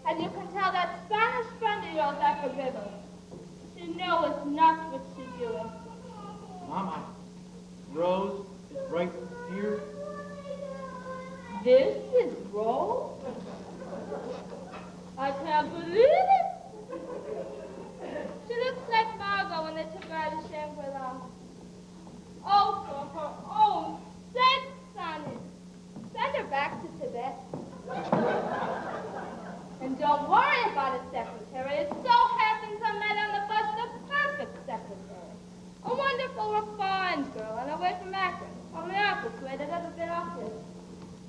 And you can tell that Spanish friend of yours I forgive her. She knows not what she's doing. Mama, Rose is right here. This is Rose? I can't believe it. She looks like Margot when they took her out of Shangri-La. Oh, for her own sake, Sonny. Send her back to Tibet. And don't worry about a secretary. It so happens I met on the bus the perfect secretary. A wonderful, refined girl, and away from Akron, on the opposite way that ever been off here.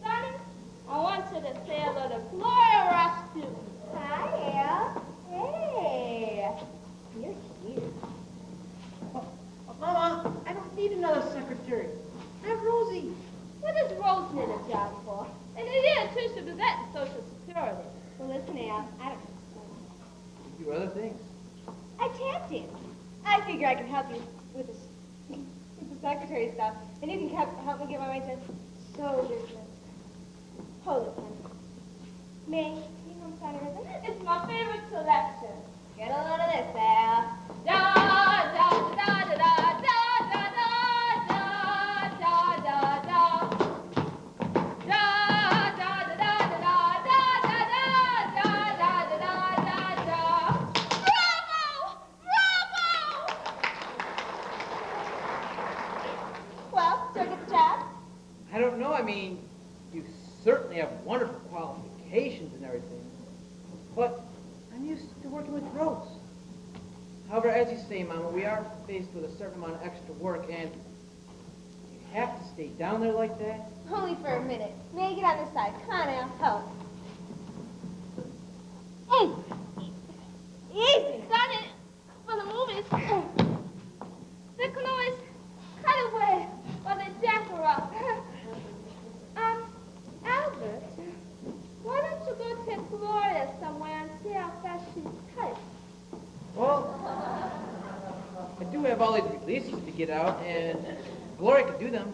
Sonny, I want you to say hello to Gloria Rasputin. Hi, Al. Hey. You're cute. Mama, I don't need another secretary. I have Rosie. What does Rose need a job for? And it is, too, should be that in Social Security. Well, listen, Al, I don't know. You do other things. I tap dance. I figure I can help you with the secretary stuff, and you can help me get my way to show business. Hold it, honey. May, you know Sonny, it's my favorite selection. Get a load of this, Al. Da da da da da da da da da da da da. Da da da da da da da da da da da da da. Bravo! Bravo! Well, do I get the job? I don't know. I mean, you certainly have wonderful qualifications and everything. But I'm used to working with Rose. However, as you say, Mama, we are faced with a certain amount of extra work, and you have to stay down there like that? Only for a minute. May I get on this side? Come on, Al. Help. Hey! Easy. Sonny, for the movies, they can always cut away while they jack her up. Albert, why don't you go take Gloria somewhere and see how fast she types? Well, I do have all these releases to get out, and Gloria could do them.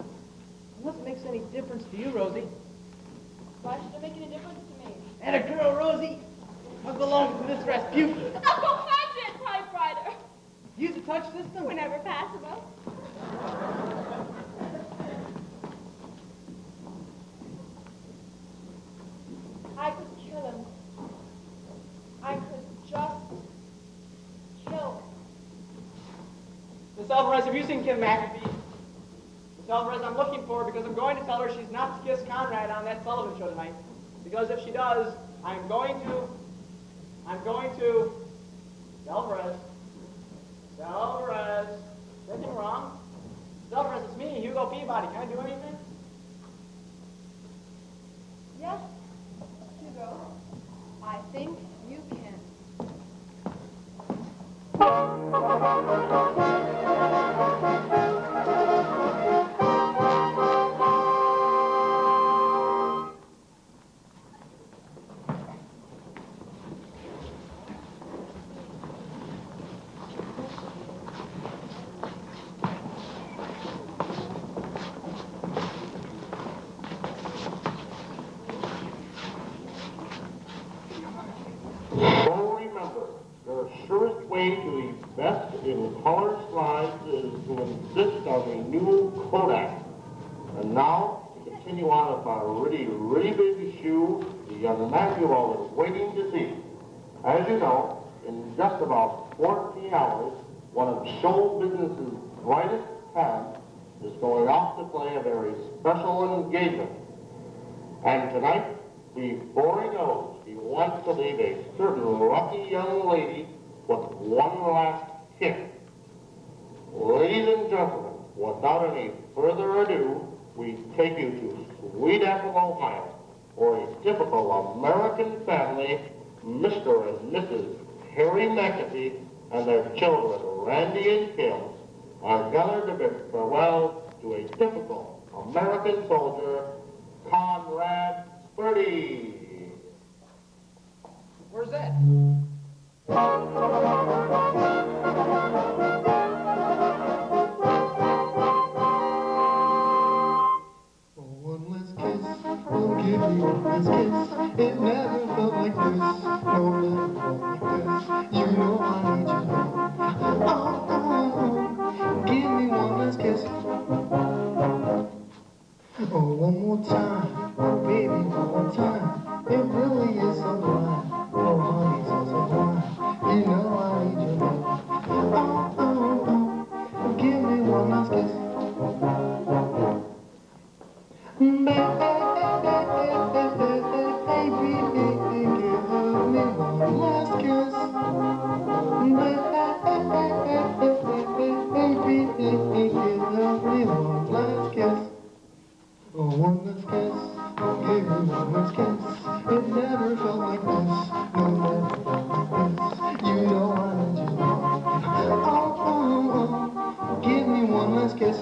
Unless it makes any difference to you, Rosie. doesn't make any difference to me. And a girl, Rosie, must belong to Miss Rasputin. I'll go find you a typewriter. Use the touch system? Whenever possible. I could kill him. I could just kill him. Miss Alvarez, have you seen Kim McAfee? Miss Alvarez, I'm looking for her because I'm going to tell her she's not to kiss Conrad on that Sullivan show tonight. Because if she does, I'm going to... Alvarez. Alvarez. Is anything wrong? Alvarez, it's me, Hugo Peabody. Can I do anything? Yes, Hugo. I think you can. So remember, the surest way to the best in color slides is to insist on a new Kodak. And now, to continue on with our really big shoe, the young man you all is waiting to see. As you know, in just about 14 hours, one of show business's brightest talents is going off to play a very special engagement. And tonight, before he goes, he wants to leave a certain lucky young lady with one last kiss. Ladies and gentlemen, without any further ado, we take you to Sweet Apple, Ohio, where a typical American family, Mr. and Mrs. Harry McAfee and their children, Randy and Kim, are gathered to bid farewell to a typical American soldier, Conrad Birdie. Where's that? One last kiss, oh give me one last kiss. It never felt like this, no, never felt like this. You know I need you now. Oh, give me one last kiss. Oh, one more time, oh baby, one more time. It really is so blind, oh honey, so blind. You know I need you now. Oh, give me one last kiss. Baby, give me one last kiss. Baby, give me one last kiss. Oh, one last kiss. Oh, give me one last kiss. It never felt like this. No, never felt like this. You know I need you now. Oh, give me one last kiss.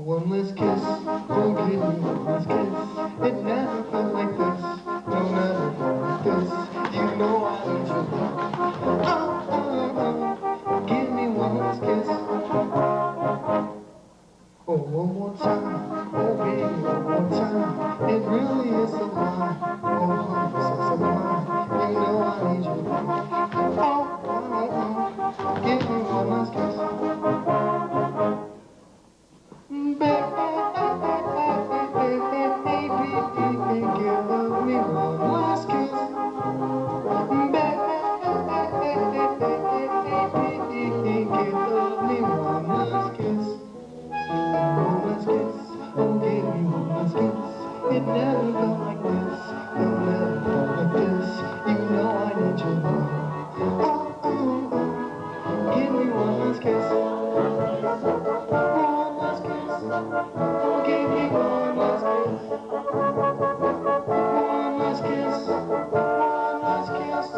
One last kiss, oh give me one last kiss. It never felt like this, no, never felt like this. You know I need you now. Oh, give me one last kiss. Oh, one more time, oh baby, one more time. It really is so blind, oh honey, so blind. You know I need you now. Oh, give me one last kiss. It never felt like this, no, never felt like this. You know I need you now. Oh, give me one last kiss. One last kiss. Oh, give me one last kiss. One last kiss. One last kiss.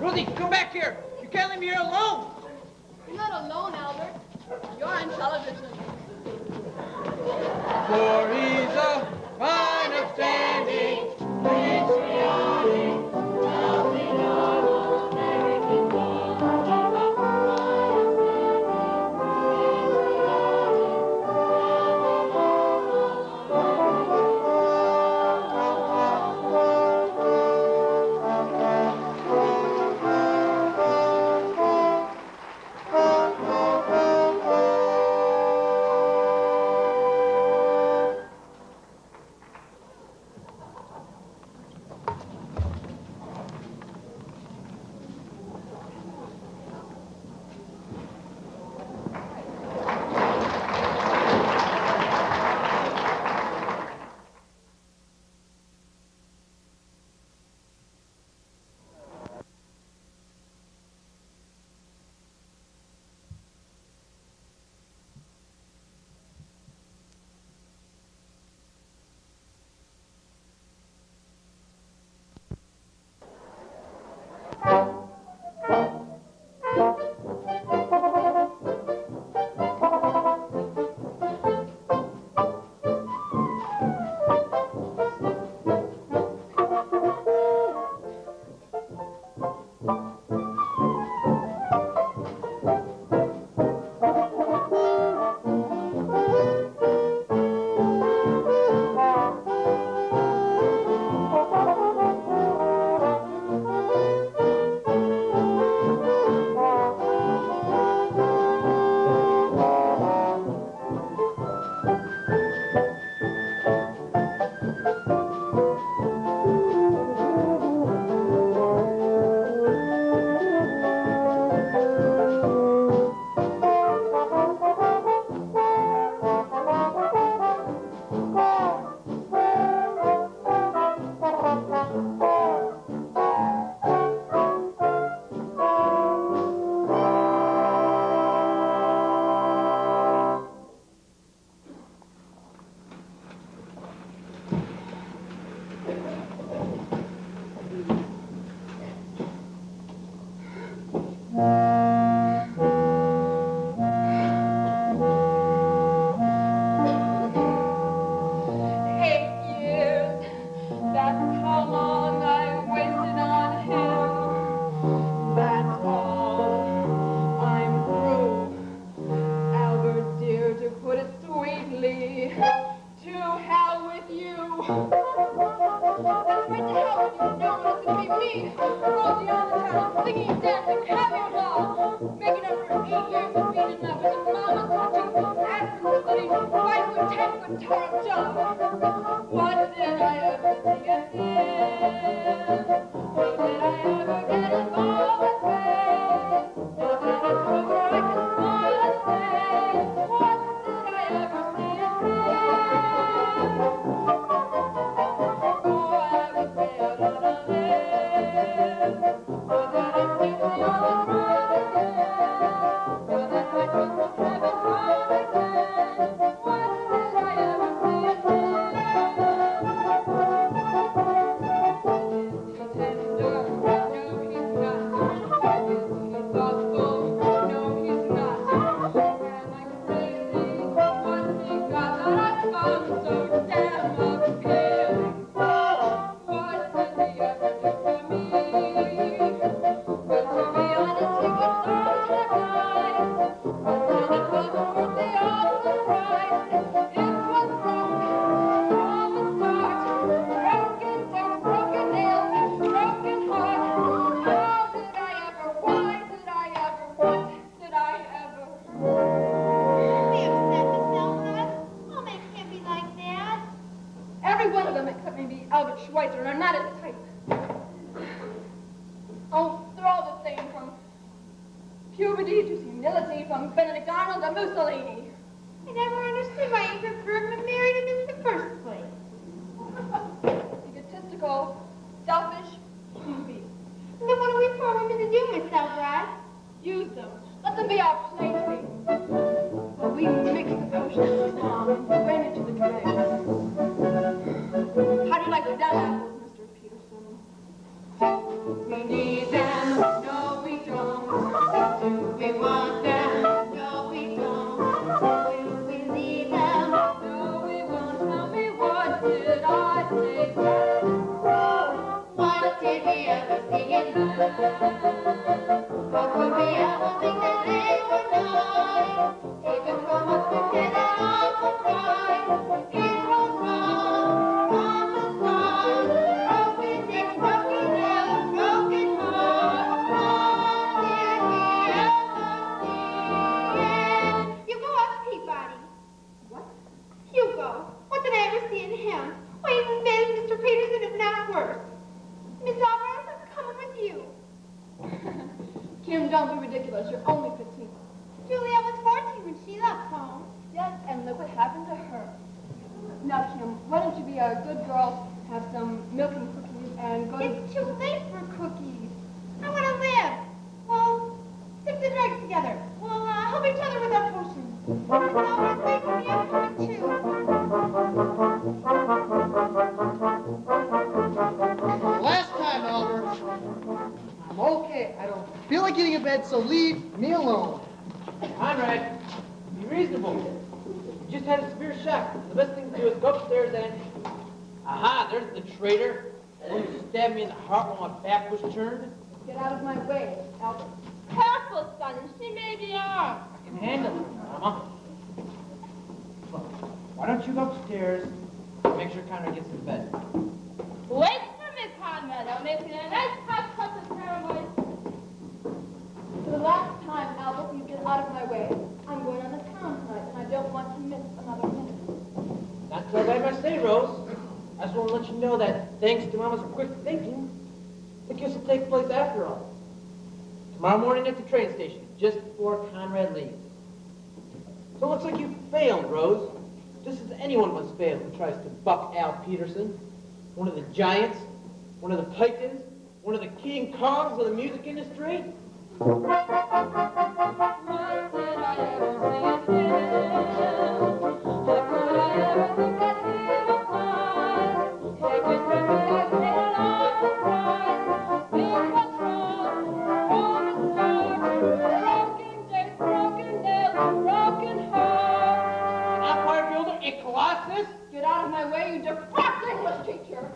Rosie, come back here. You can't leave me here alone. You're not alone, Albert. You're on television. For he's a fine upstanding, patriotic, healthy normal American We need them. you. Kim, don't be ridiculous. You're only 15. Juliet was 14 when she left home. Yes, and look what happened to her. Now, Kim, why don't you be a good girl, have some milk and cookies, and go to... It's too late for cookies. I want to live. Well, stick the dregs together. We'll help each other with our potions. Now, wait for me. I'm coming too. Last time, Albert. I'm okay. I don't feel like getting in bed, so leave me alone. Conrad, be reasonable. You just had a severe shock. The best thing to do is go upstairs and... Aha, there's the traitor. The one who stabbed me in the heart while my back was turned. Get out of my way, Albert. Careful, son. She may be armed. I can handle it, Mama. Look, why don't you go upstairs and make sure Conrad gets to bed? Wait for me, Conrad. I'll make you a nice hot cup of caramel. For the last time, Albert, you get out of my way. I'm going on the town tonight, and I don't want to miss another minute. Not so bad by say, Rose. I just want to let you know that thanks to Mama's quick thinking, the kiss will take place after all. Tomorrow morning at the train station, just before Conrad leaves. So it looks like you failed, Rose. Just as anyone must fail who tries to buck Al Peterson, one of the giants, one of the titans, one of the King Kongs of the music industry. Get out of my way, you defrocked English teacher!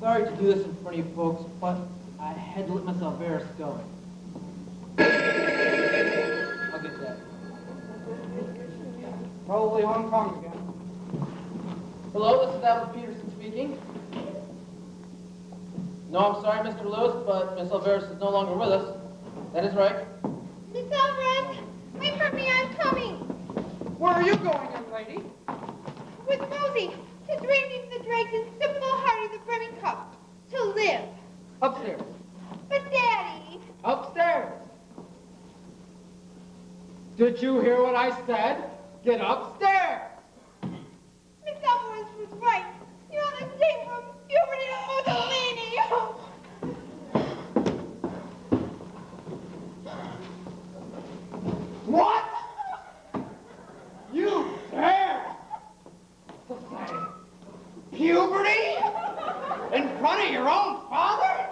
Sorry to do this in front of you folks, but I had to let my Salveris go. I'll get that. Probably Hong Kong again. Hello, this is Albert Peterson speaking. No, I'm sorry, Mr. Lewis, but Miss Salveris is no longer with us. That is right. Miss Alvarez, wait for me. I'm coming. Where are you going, young lady? With Rosie to drain me the dregs and sip full hearty the brimming cup. To live. Upstairs. But Daddy. Upstairs. Did you hear what I said? Get upstairs. Miss Alvarez was right. You're on the same from puberty to Mussolini. What? You dare to say puberty in front of your own father?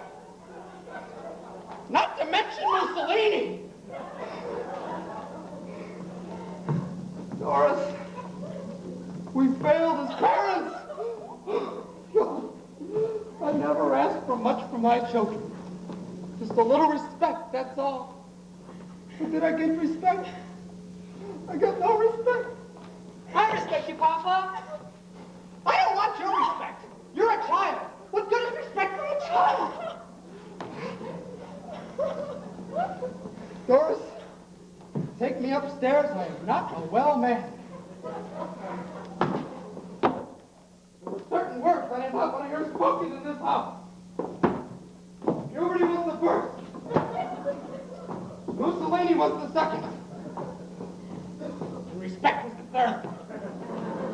Not to mention Mussolini. Doris, we failed as parents. I never asked for much from my children. Just a little respect, that's all. But did I get respect? I got no respect. I respect you, Papa. I don't want your respect. You're a child. What good is respect for a child? Doris, take me upstairs. I am not a well man. There were certain words I did not want to hear spoken in this house. Puberty was the first. Mussolini was the second. And respect was the third.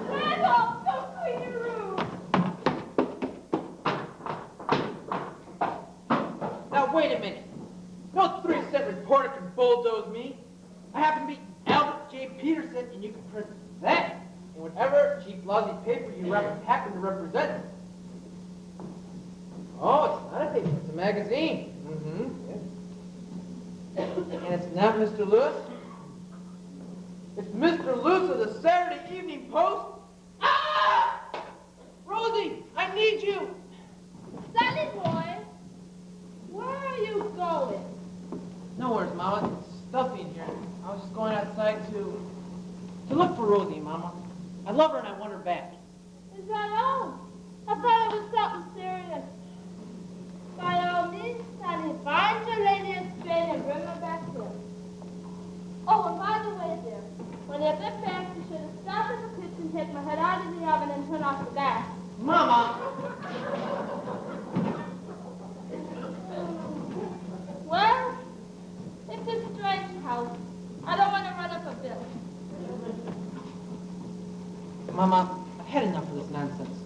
Randolph, don't clean your room. Now, wait a minute. No 3-cent reporter can bulldoze me. I happen to be Albert J. Peterson, and you can print that in whatever cheap, lousy paper you happen to represent. magazine. Mm-hmm. And it's not Mr. Lewis? It's Mr. Lewis of the Saturday Evening Post? Ah! Rosie, I need you. Sonny boy, where are you going? No worries, Mama. It's stuffy in here. I was just going outside to look for Rosie, Mama. I love her and I want her back. Is that all? I thought it was something serious. By all means, Sonny, find your lady in Spain and bring her back here. Oh, and by the way, dear, when you get back, you should have stopped in the kitchen, take my head out of the oven, and turn off the gas. Mama! Well, it's a strange house. I don't want to run up a bill. Mama, I've had enough of this nonsense.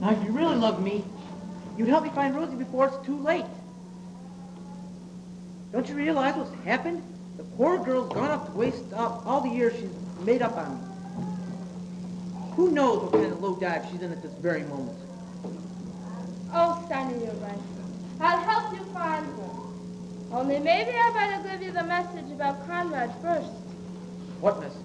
Now, if you really love me, you'd help me find Rosie before it's too late. Don't you realize what's happened? The poor girl's gone up to waste up all the years she's made up on me. Who knows what kind of low dive she's in at this very moment? Oh, Sonny, you're right. I'll help you find her. Only maybe I better give you the message about Conrad first. What message?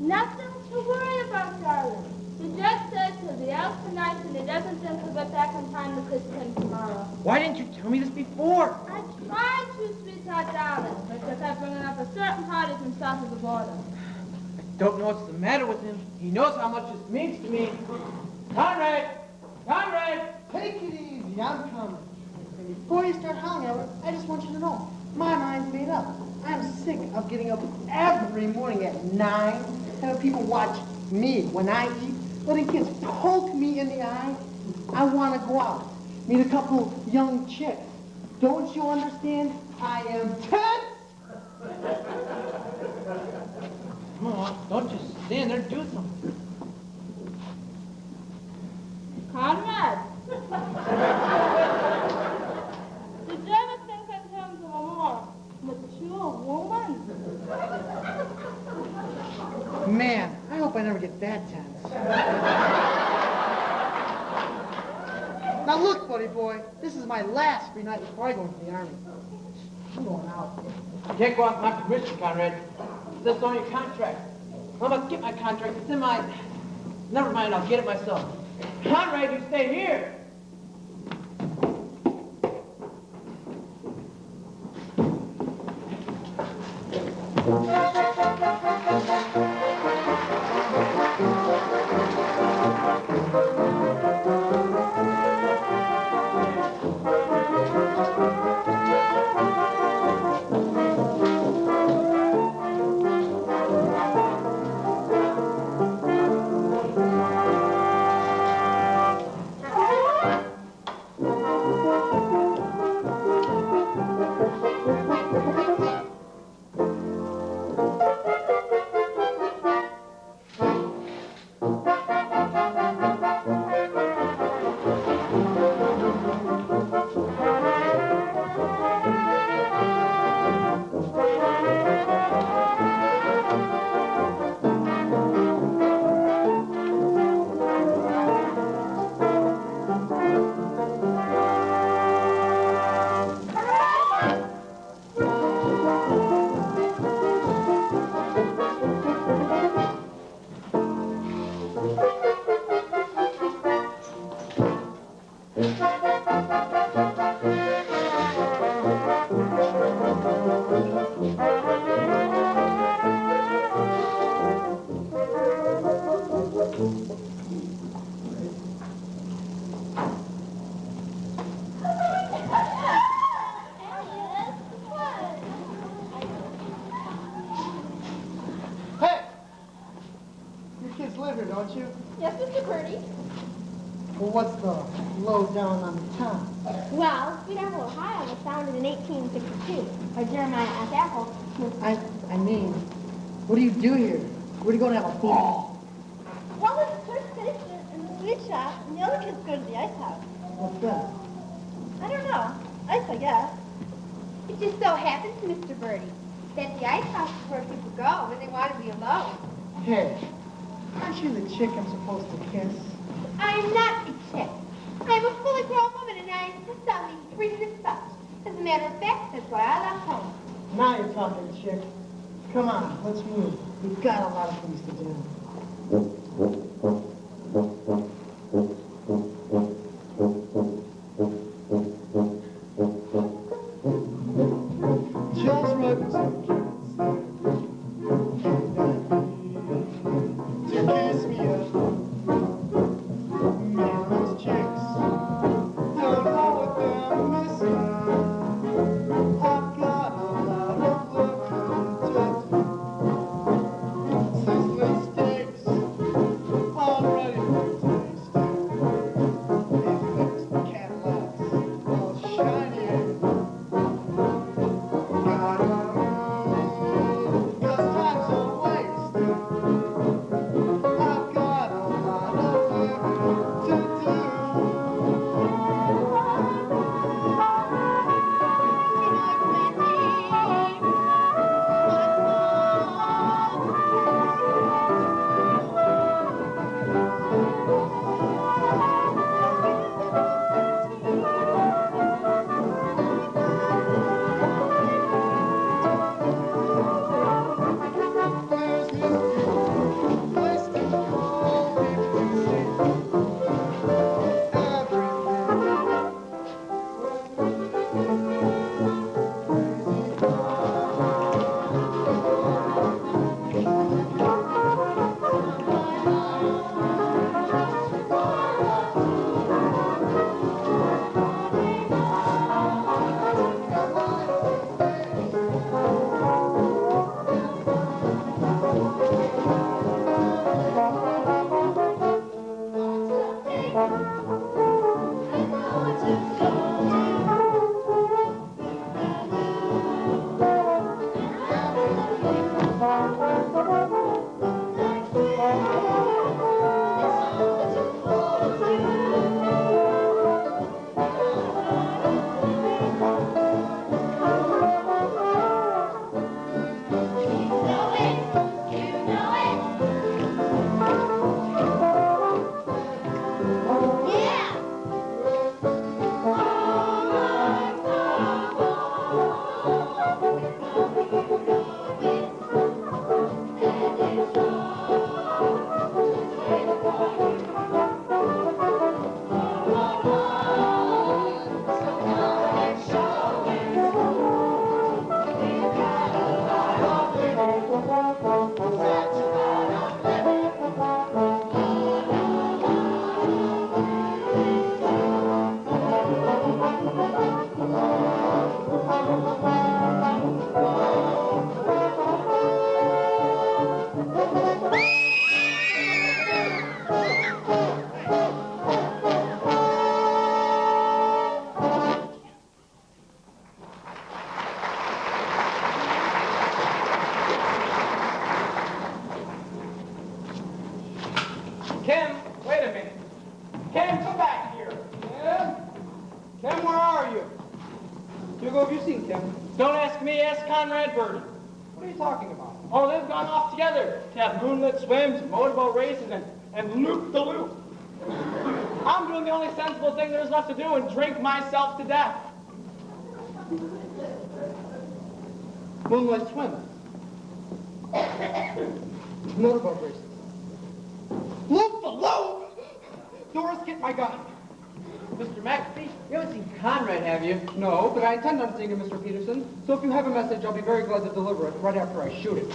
Nothing to worry about, darling. He just says he'll be out tonight and he doesn't think he'll get back in time to kiss him tomorrow. Why didn't you tell me this before? I tried to, sweetheart, darling, but you kept bringing up a certain party from south of the border. I don't know what's the matter with him. He knows how much this means to me. Conrad! Conrad! Take it easy, I'm coming. And before you start hollering at her, I just want you to know, my mind's made up. I'm sick of getting up every morning at 9, having people watch me when I eat, letting kids poke me in the eye. I want to go out, meet a couple young chicks. Don't you understand? I am tense! Come on, don't just stand there, do something. Conrad! Did you ever think in terms of a more mature woman? Man, I hope I never get that tense. Now look, buddy boy, this is my last free night before I go into the Army. I'm going out. You can't go off my permission, Conrad. That's on your contract. I must get my contract. It's in my... Never mind, I'll get it myself. Conrad, you stay here. Hey! Your kids live here, don't you? Yes, Mr. Birdie? Well, what's the lowdown on the town? Well, Sweet Apple, Ohio was founded in 1862 by Jeremiah F. Apple. I mean, what do you do here? Where do you go to have a ball? One was the clerk's station and the sweet shop, and the other kids go to the ice house. What's that? I don't know. Ice, I guess. It just so happens, Mr. Birdie, that the ice house is where people go when they want to be alone. Hey, aren't you the chick I'm supposed to kiss? I'm not a chick. I'm a fully grown woman, and I insist on being free respect. As a matter of fact, that's why I left home. Now you're talking, chick. Come on, let's move. We've got a lot of things to do. Just right some to kiss me up. Me and those chicks don't know what they're missing. I've got a lot of love to do. Sizzling steaks, all ready for tasting. These lips, Cadillacs, all shiny and gotta run, 'cause time's a wasting. I've got a lot of living to There's no place to go if you say Kim, wait a minute. Kim, come back here. Kim? Kim, where are you? Hugo, have you seen Kim? Don't ask me, ask Conrad Birdie. What are you talking about? Oh, they've gone off together to have moonlit swims, motorboat races, and loop-the-loop. I'm doing the only sensible thing there's left to do and drink myself to death. Moonlight swim. Motorboat races. Loop the loop! Doris, get my gun. Mr. McAfee, you haven't seen Conrad, have you? No, but I intend on seeing him, Mr. Peterson. So if you have a message, I'll be very glad to deliver it right after I shoot it.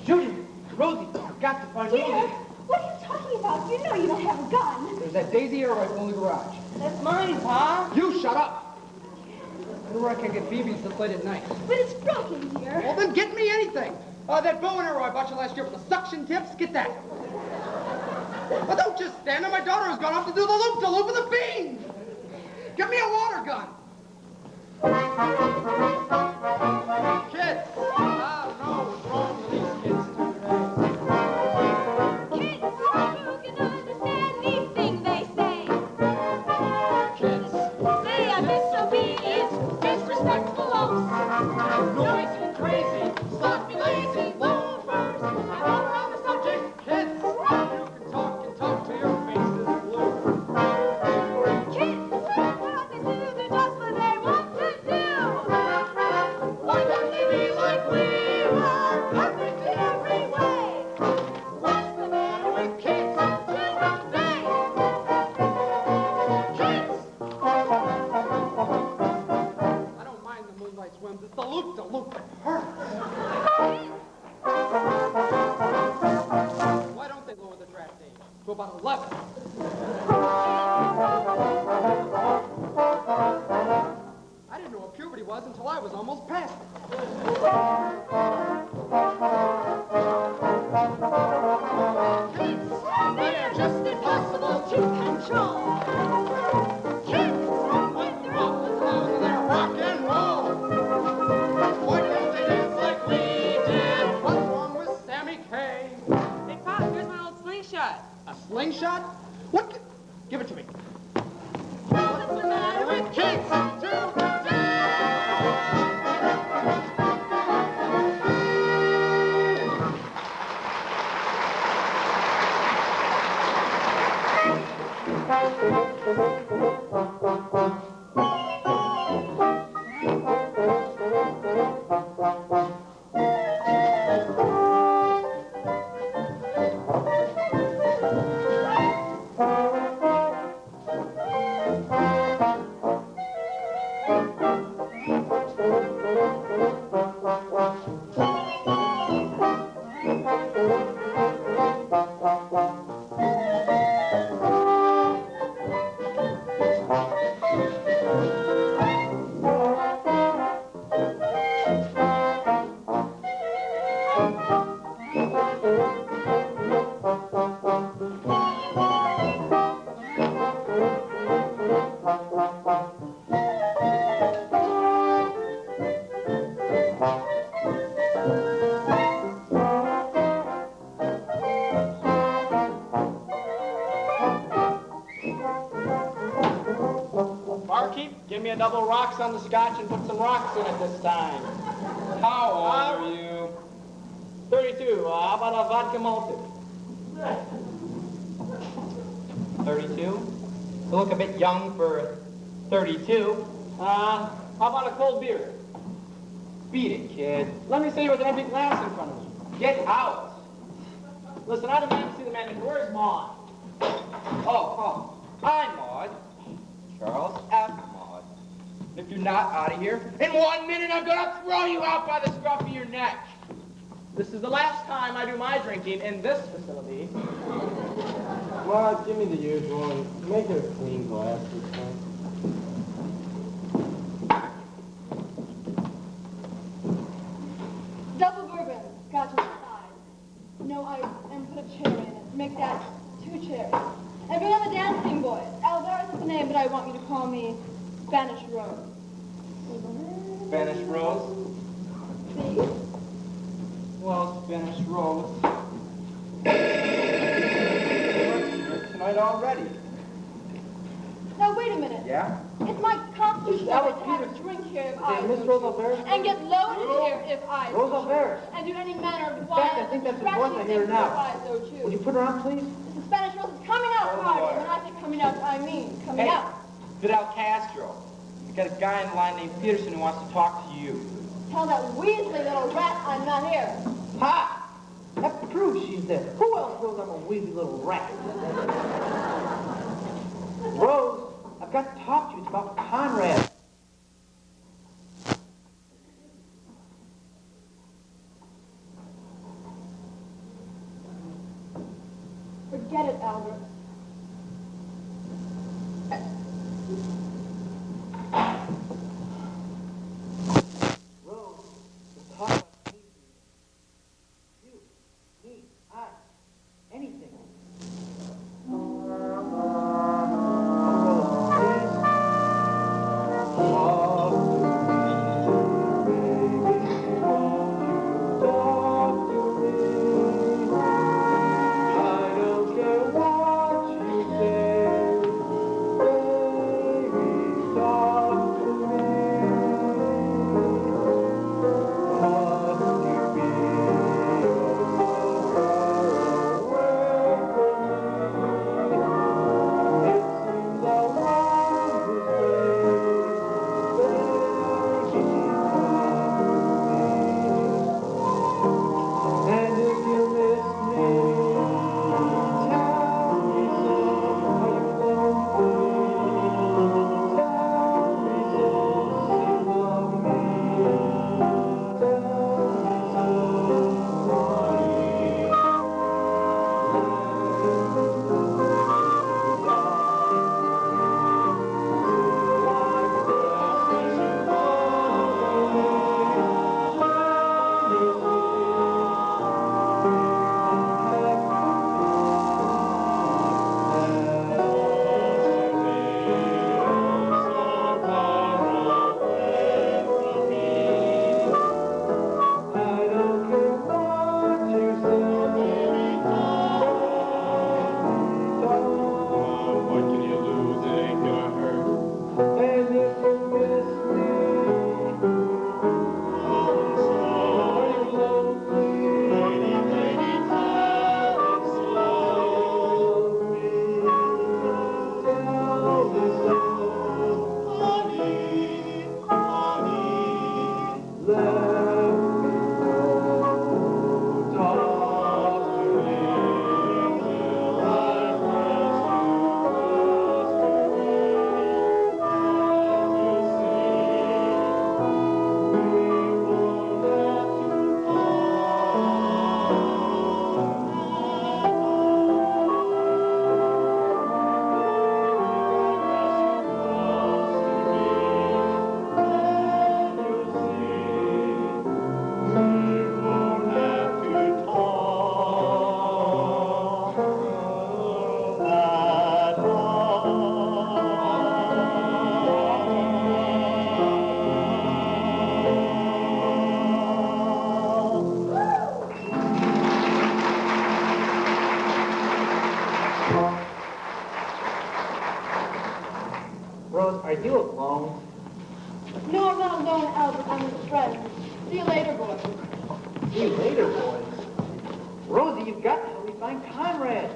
Shoot him! Rosie, I've got to find Dear, Rosie. what are you talking about? You know you don't have a gun. There's that Daisy air rifle in the garage. That's mine, Pa. You shut up! I know where I can get BBs this late at night. But it's broken, dear. Well, then get me anything. That bow and arrow I bought you last year with the suction tips, get that. Well, don't just stand there. My daughter has gone off to do the loop-de-loop with the beans. Get me a water gun. Kids, I don't know what's wrong with these kids today. Kids, you can understand anything they say. Kids, They are disobedient, disrespectful oafs. noisy and crazy, sloppy, lazy, loafers. And all around the subject, kids, you can talk till your face is blue. Kids, what they do, they're just what they want. I was almost past it. They're just impossible to control. Kids, when they're up, They're rock and roll. Why don't they dance like we did? What's wrong with Sammy Kaye? Hey, Pop, here's my old slingshot. A slingshot? What? Give it to me. what's the matter with kids today? Barkeep, give me a double rocks on the scotch and put some rocks in it this time. How old are you? 32. How about a vodka malted? 32? You look a bit young for 32. How about a cold beer? Beat it, kid. Let me see you with an empty glass in front of you. Get out. Listen, I demand to see the manager. Where's Maud? Oh, I'm Maud. Charles F. Maud. If you're not out of here, in 1 minute I'm gonna throw you out by the scruff of your neck. This is the last time I do my drinking in this facility. Maud, give me the usual and make it a clean glass this time. Double bourbon, scotch on the side. No ice, and put a cherry in it. Make that 2 cherries. And bring on the dancing boys. Alvarez is the name, but I want you to call me Spanish Rose. Spanish Rose? See? Well, Spanish Rose. We're tonight already. Now, wait a minute. Yeah? It's my constitutional right to have a drink here if I Miss so Rose choose. Alvarez? And get loaded here if I Rose so Alvarez. choose. And do any manner of In wild fact, I think that's important to hear things now. if I so choose. Would you put her on, please? It's the Spanish Rose is coming out party. When I say coming out, I mean coming Hey, out. Fidel Castro. We got a guy in the line named Peterson who wants to talk to you. Tell that weaselly little rat I'm not here. Ha! That proves she's there. Who else knows I'm a wheezy little rat? Rose, I've got to talk to you. It's about Conrad. Forget it, Albert. Rose, we'll talk about anything. You, me, I, anything. Oh, Rose, please. you alone? No, I'm not alone, Albert. I'm with a friend. See you later, boys. See you later, boys. Rosie, you've got to help me find Conrad.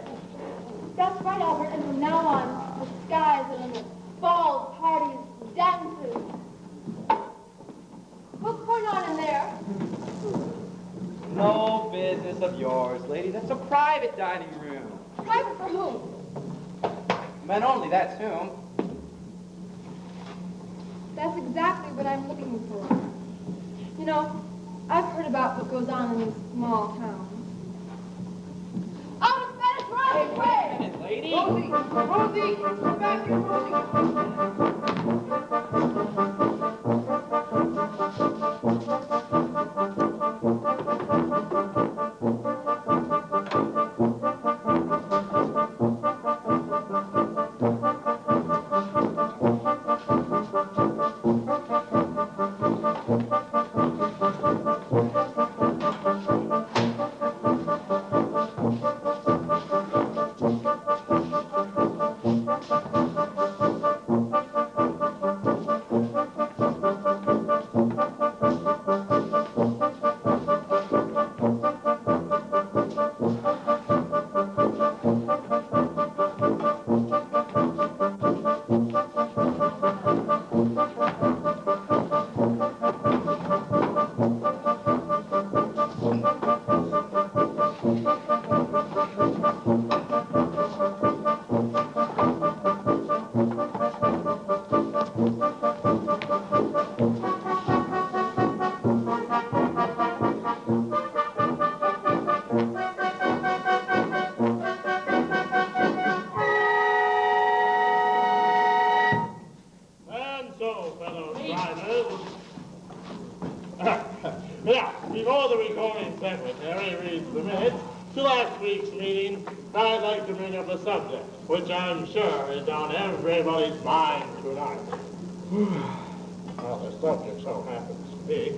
That's right, Albert. And from now on, the skies and the balls, parties, dances. What's going on in there? No business of yours, lady. That's a private dining room. Private for whom? Men only, that's whom. That's exactly what I'm looking for. You know, I've heard about what goes on in these small towns. Oh, the Spanish Road! Wait a minute, lady. Rosie! Rosie! Come back here, Rosie! And so, fellow drivers, yeah, before the recording secretary reads the minutes to last week's meeting, I'd like to bring up a subject, which I'm sure is on everybody's mind tonight. Well, the subject so happens to be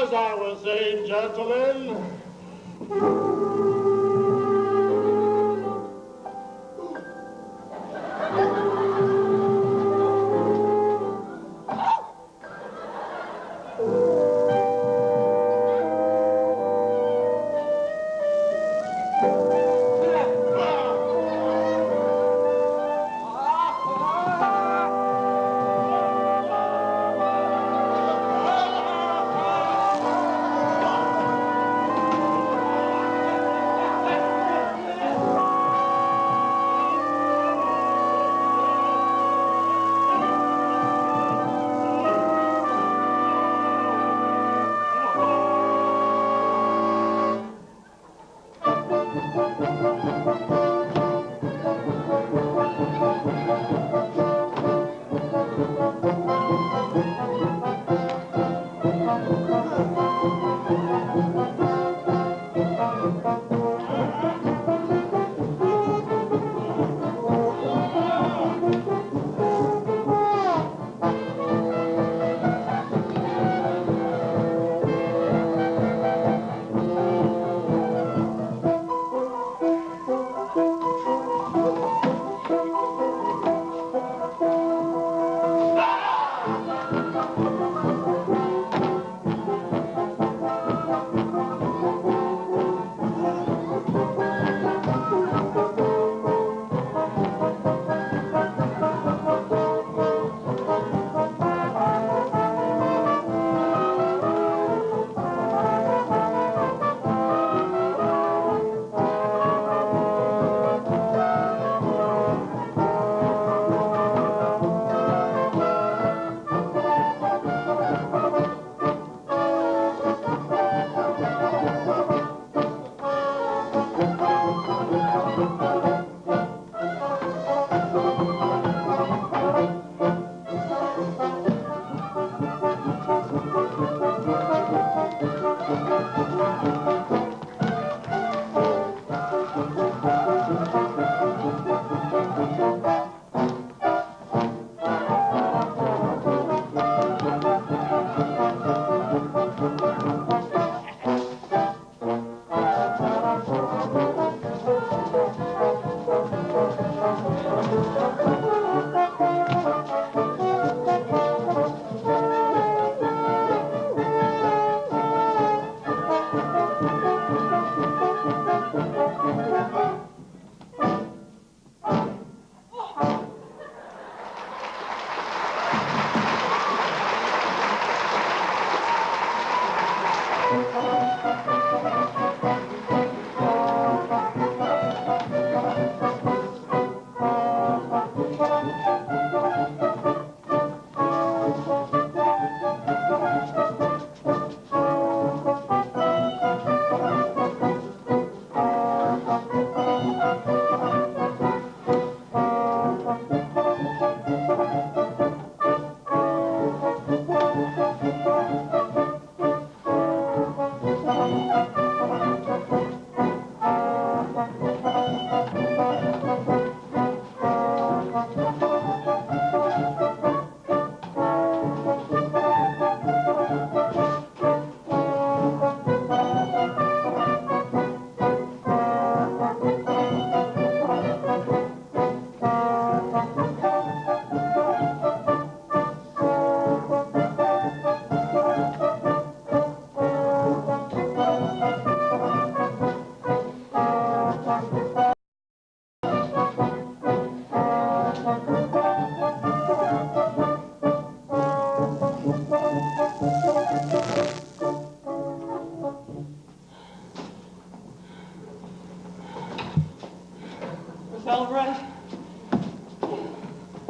as I was saying, gentlemen,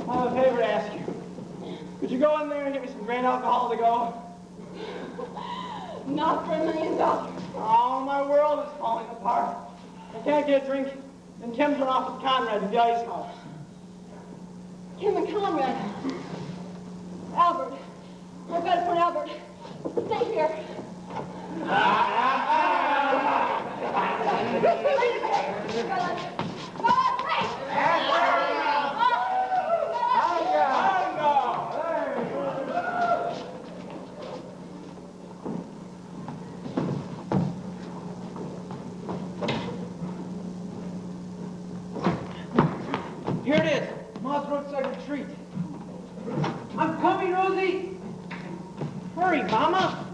I have a favor to ask you. Could you go in there and get me some grain alcohol to go? Not for $1 million. Oh, my world is falling apart. I can't get a drink, and Kim's run off with Conrad to the ice house. Kim and Conrad. Albert. I better put Albert. Stay here. Here it is, Ma's roadside retreat. I'm coming, Rosie. Hurry, Mama.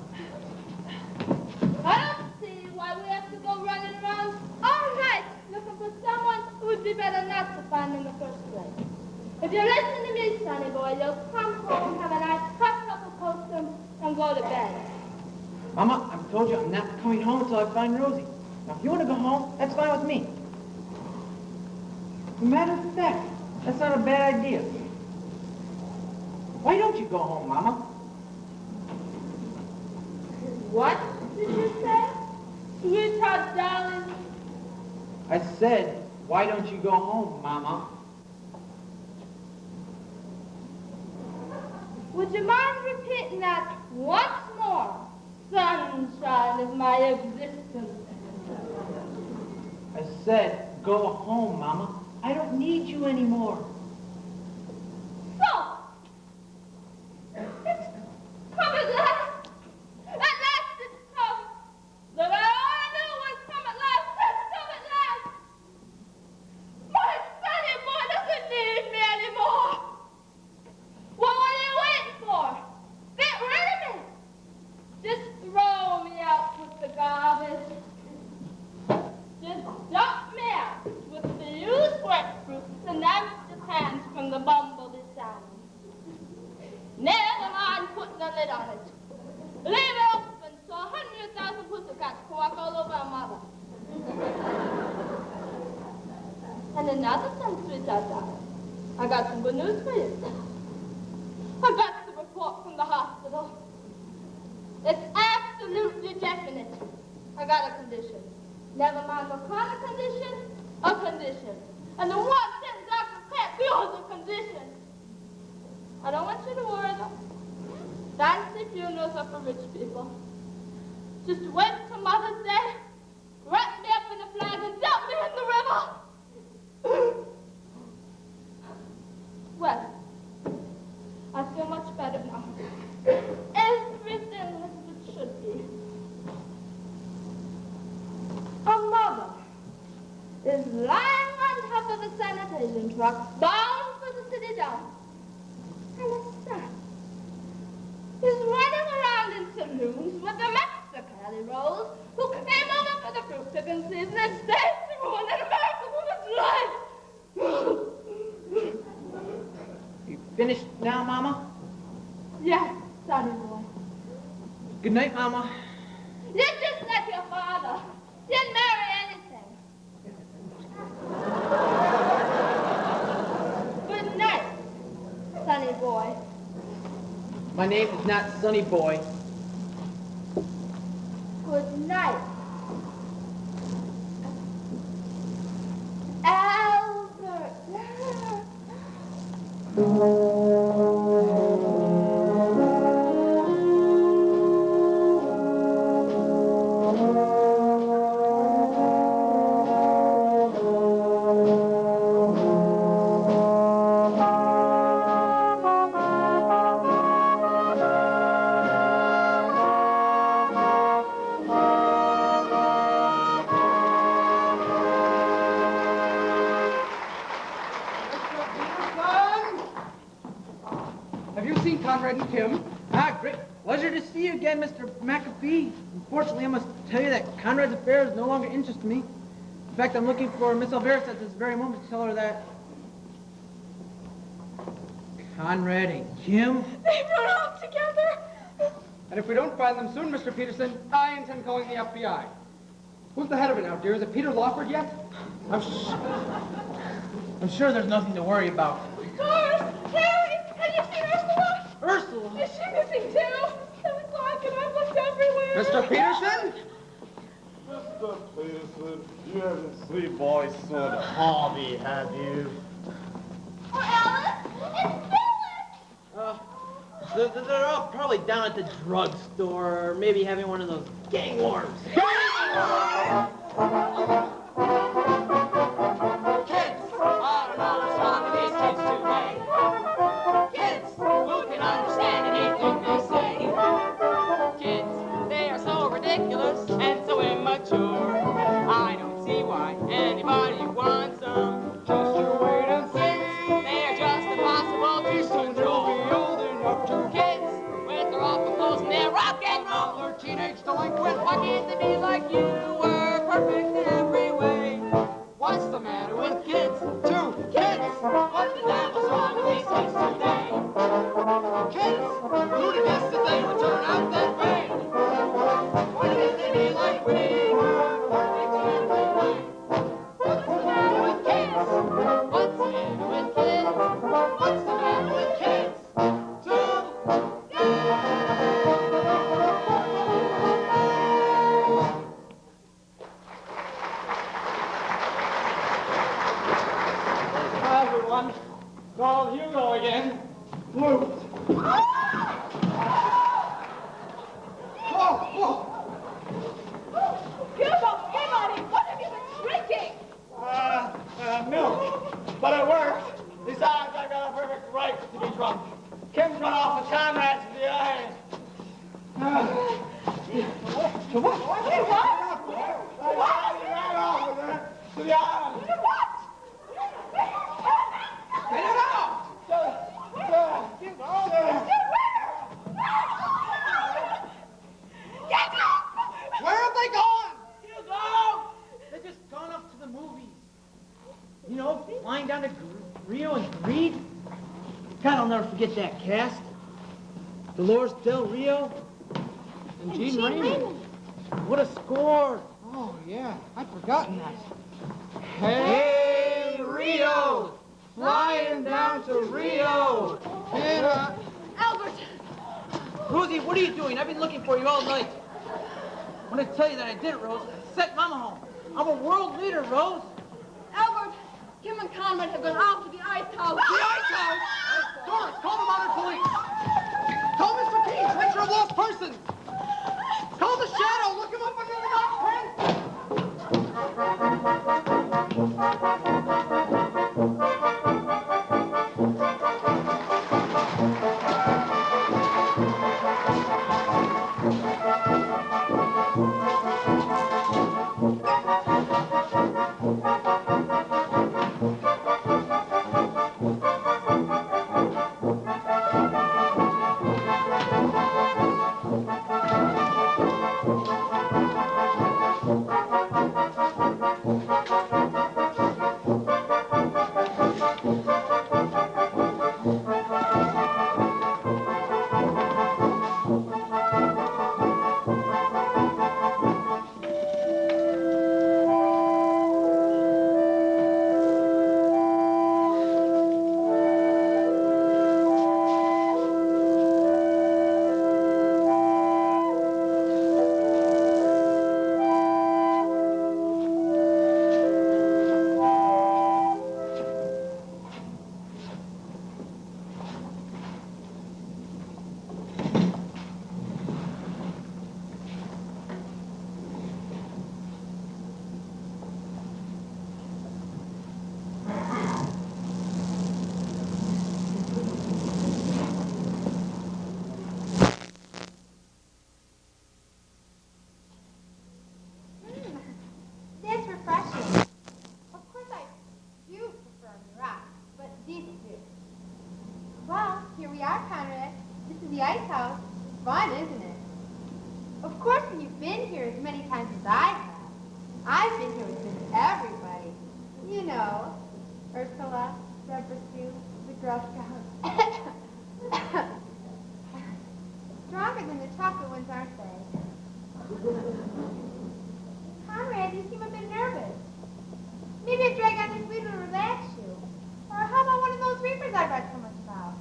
I don't see why we have to go running around all night looking for someone who would be better not to find in the first place. If you listen to me, sonny boy, you'll come home, have a nice hot cup of cocoa, and go to bed. Mama, I've told you I'm not coming home until I find Rosie. Now, if you want to go home, that's fine with me. As a matter of fact, that's not a bad idea. Why don't you go home, Mama? What did you say? Sweetheart, darling. I said, why don't you go home, Mama? Would you mind repeating that once more? Sunshine of my existence. I said, go home, Mama. I don't need you anymore. So, it's come at last. At last it's come. The way I knew was come at last. It's come at last. My sonny boy doesn't need me anymore. What are you waiting for? Get rid of me. Just throw me out with the garbage. Just dump me out with the used grapefruits and empty cans from the bumblebee sound. Never mind putting a lid on it. Leave it open so 100,000 pussycats can walk all over our mother. And another thing, sweetheart, darling. I got some good news for you. I got the report from the hospital. It's absolutely definite. I got a condition. Never mind what kind of condition, a condition. And the one thing doctors can't cure is a condition. I don't want you to worry though. Fancy funerals are for rich people. Just wait till Mother's Day, wrap me up in a flag and dump me in the river. Well, I feel much better now. Everything is as it should be. A mother is lying on top of a sanitation truck, bound for the city dump. And a son is running around in saloons with the Mexicali rolls who came over for the fruit picking season and stayed to ruin an American woman's life. You finished now, Mama? Yes, sonny boy. Good night, Mama. You're just like your father. Didn't marry anything. Good night, sonny boy. My name is not Sonny Boy. Good night. Albert. Have you seen Conrad and Kim? Ah, great pleasure to see you again, Mr. McAfee. Unfortunately, I must tell you that Conrad's affairs no longer interest me. In fact, I'm looking for Miss Alvarez at this very moment to tell her that Conrad and Kim. They run off together. And if we don't find them soon, Mr. Peterson, I intend calling the FBI. Who's the head of it now, dear? Is it Peter Lawford yet? I'm sure there's nothing to worry about. Doris, Ursula. Is she missing too? 7 o'clock and I've looked everywhere. Mr. Peterson? Mr. Peterson, you haven't seen my son Harvey, have you? Or Alice? It's Phyllis! They're all probably down at the drugstore, or maybe having one of those gang wars. Kids! I don't understand these kids today. Kids, who can understand anything they say? Kids, they are so ridiculous and so immature. I don't see why anybody wants them. Just you wait and see. They are just impossible to Soon you'll be control. old enough to Kids, with their awful clothes and their rock and roll. they're teenage delinquents. Why can't they be like you? We're perfect in every way. What's the matter with kids? Two kids. What the devil's wrong with these kids today? Kids. Who to guess that they would turn out that way? Why can't they be like we? We're perfect in every way. What's the matter with kids? What's the matter with kids? What's the matter with kids? Hi, everyone. Donald Hugo again. Flute. Peabody, what have you been drinking? Milk. But it works. Besides, I got a perfect right to be drunk. Kim's run off with comrades to the island. To what? Wait, what? I ran off with her to the island. What? Get it out! Where have they gone? They're just gone off to the movies. You know, flying down to Rio and Greed. God, I'll never forget that cast. Dolores Del Rio. And Gene Raymond. What a score. Oh, yeah. I'd forgotten that. Hey, Rio! Flying down to Rio! And, Albert! Rosie, what are you doing? I've been looking for you all night. I want to tell you that I did it, Rose. I sent Mama home. I'm a world leader, Rose. Albert! Kim and Conrad have gone off to the ice house. The ice house! Doris, call the modern police! Call Mr. Keene, picture of lost persons! Call the Shadow, look him up under the That's refreshing. Of course I do prefer Iraq, but these do. Well, here we are, Conrad. This is the ice house. It's fun, isn't it? Of course, when you've been here as many times as I have, I've been here with everybody. You know, Ursula, Deborah Sue, the Girl Scouts. Stronger than the chocolate ones, aren't they? Conrad, you seem a bit nervous. Maybe a drag on this lead will relax you. Or how about one of those reapers I've read so much about?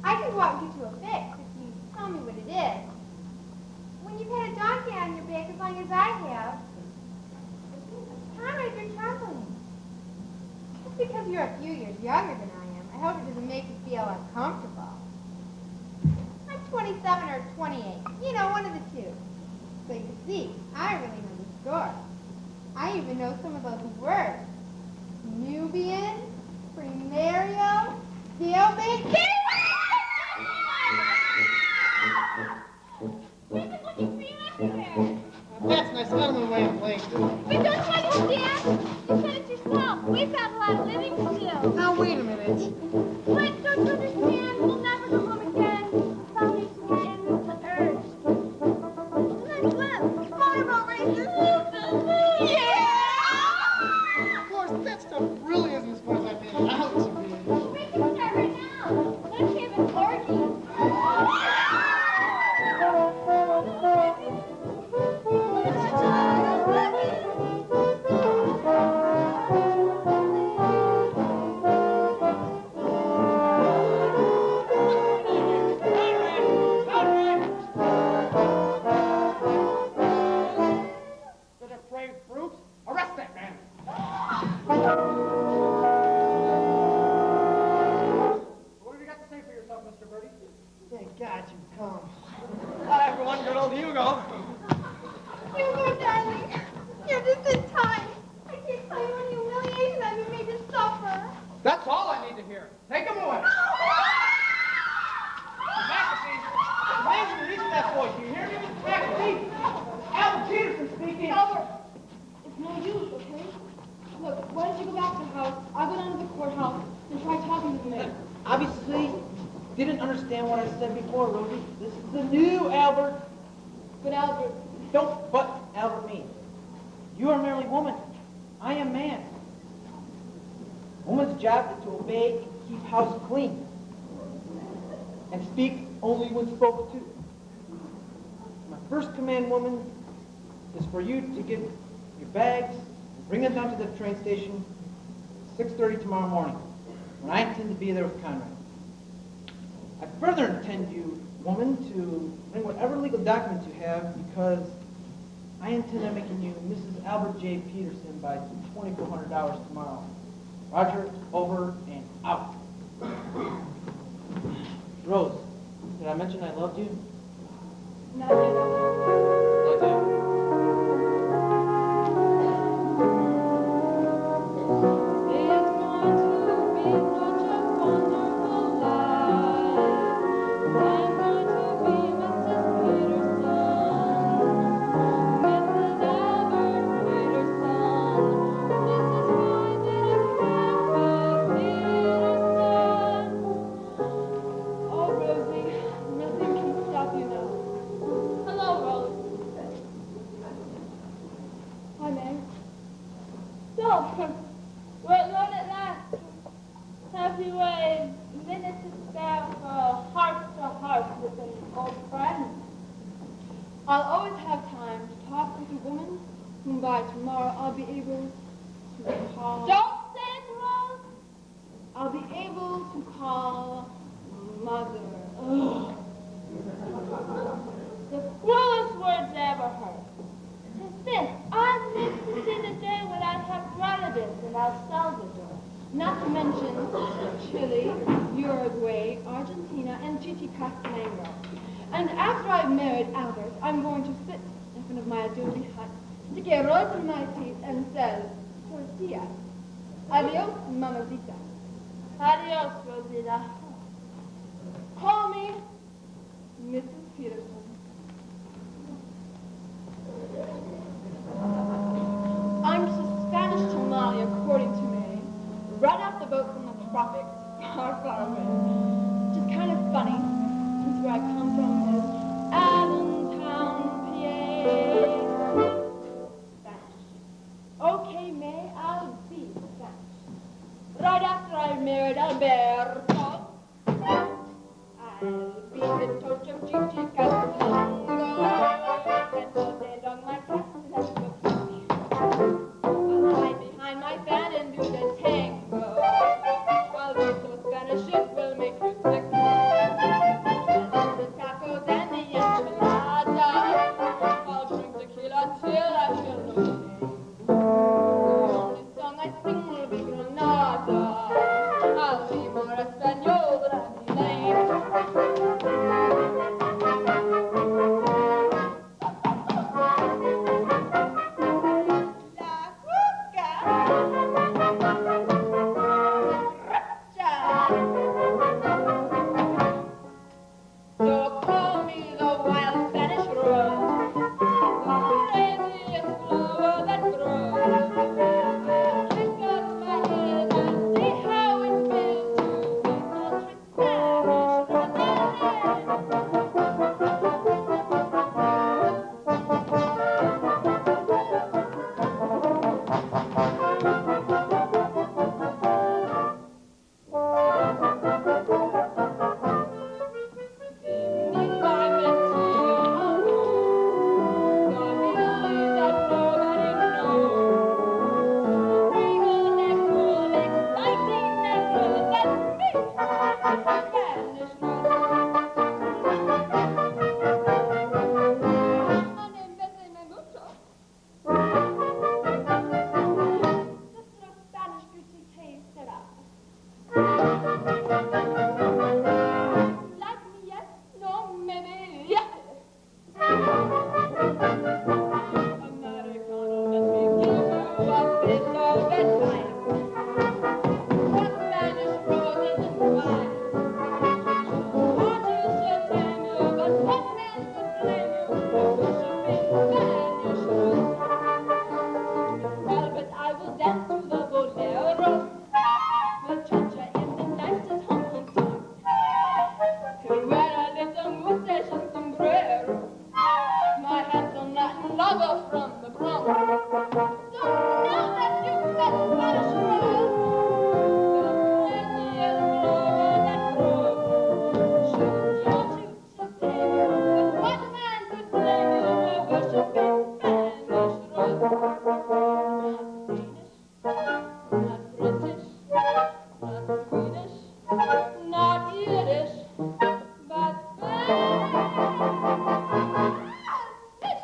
I can go out and get you a fix. make you feel uncomfortable. I'm 27 or 28. You know, one of the two. So you see, I really know the score. I even know some of those words. Nubian, Primario, Steelman, We've been looking for you everywhere. That's nice. I don't know why I'm playing. But don't you understand? You said it yourself. We've got a lot of living to do. Now, wait a minute. But don't you understand? We'll never go home again. Some need to end the urge. Let's live. Volleyball races. Yeah! Of course, that stuff really isn't as fun as I made it out to be. We can start right now. Let's have an orgy. Arrest that man! What have you got to say for yourself, Mr. Birdie? Thank God you've come. Not after one good old Hugo. Hugo, darling, you're just in time. I can't tell you what humiliation I've been made to suffer. That's all I need to hear. Take him away. McAfee, the man's released that boy. Do you hear me, Mr. McAfee? Albert Peterson speaking. Albert, it's no use, okay? Look, why don't you go back to the house? I'll go down to the courthouse and try talking to the man. Obviously, didn't understand what I said before, Rosie. This is the new Albert. But Albert, Don't but Albert me. You are merely woman. I am man. Woman's job is to obey and keep house clean. And speak only when spoken to. My first command, woman, is for you to get your bags and bring them down to the train station at 6:30 tomorrow morning, when I intend to be there with Conrad. I further intend you, woman, to bring whatever legal documents you have, because I intend on making you Mrs. Albert J. Peterson by $2,400 tomorrow. Roger, over and out. Rose, did I mention I loved you? not yet, Albert. I do. It's going to be such a wonderful life. I'm going to be Mrs. Peterson, Mrs. Albert Peterson. This is my little cafe, Peterson. Oh, Rosie, nothing can stop you now. Hello, Rose. Hi, Meg. So, we're alone at last. Have you a minute to spare for a heart-to-heart with an old friend? I'll always have time to talk with a woman whom by tomorrow I'll be able to call... Don't say it, Rose! I'll be able to call Mother. Ugh. The cruelest words I ever heard. Tis this, I've lived to see the day when I'd have relatives in El Salvador. Not to mention Chile, Uruguay, Argentina, and Titicastenango. And after I've married Albert, I'm going to sit in front of my adobe hut, stick a rose in my teeth, and say, Tortilla. Adios, mamacita. Adios, Rosita. Call me Mrs. Peterson. I'm just a Spanish tamale, according to me. Right off the boat from the tropics, far, far away. Which is kind of funny, since where I come from is Allentown, PA. Spanish. Okay, May, I'll be Spanish. Right after I married Alberto, I'll be the torch of Titicastenango. And all day long my castanets will play. I'll hide behind my fan and do the tango. I'll be so Spanish it will make you sick. I'll eat the tacos and the enchilada. I'll drink tequila till I feel no pain. The only song I sing will be Granada. I'll leave a not Yiddish, but Miss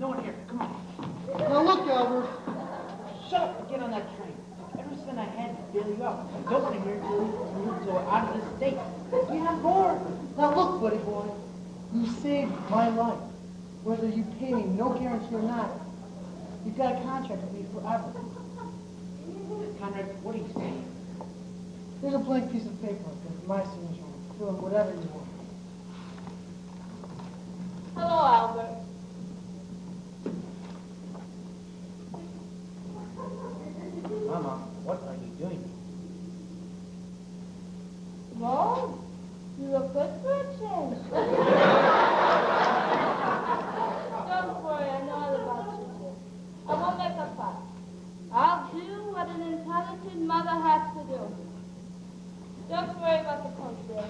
No one here. Come on. Now look, Albert. Shut up and get on that train. Ever since I had to bail you out, I don't want to hear you until we're out of this state. Get on board. Now look, buddy boy. You saved my life. Whether you pay me no guarantee or not, you've got a contract with me forever. Conrad, what are you saying? Here's a blank piece of paper with my signature on it. Fill in whatever you want. Hello, Albert. Mama, what are you doing? Mom, you look good for a change. Don't worry, I know all about you. I won't make a fuss. I'll do what an intelligent mother has to do. Don't worry about the country.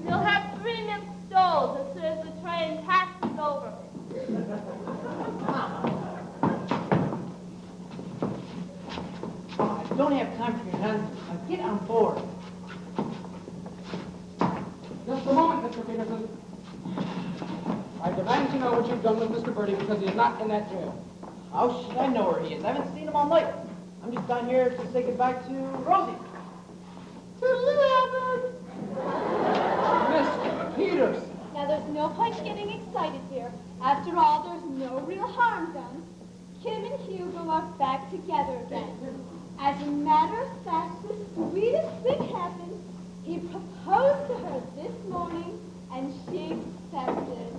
You'll have 3 milk stoles as soon as the train passes over. I don't have time for your nonsense. Now get on board. Just a moment, Mr. Peterson. I demand to know what you've done with Mr. Birdie because he is not in that jail. How should I know where he is? I haven't seen him all night. I'm just down here to say goodbye to Rosie. Mr. Peterson. Now, there's no point getting excited here. After all, there's no real harm done. Kim and Hugo are back together again. As a matter of fact, the sweetest thing happened. He proposed to her this morning, and she accepted.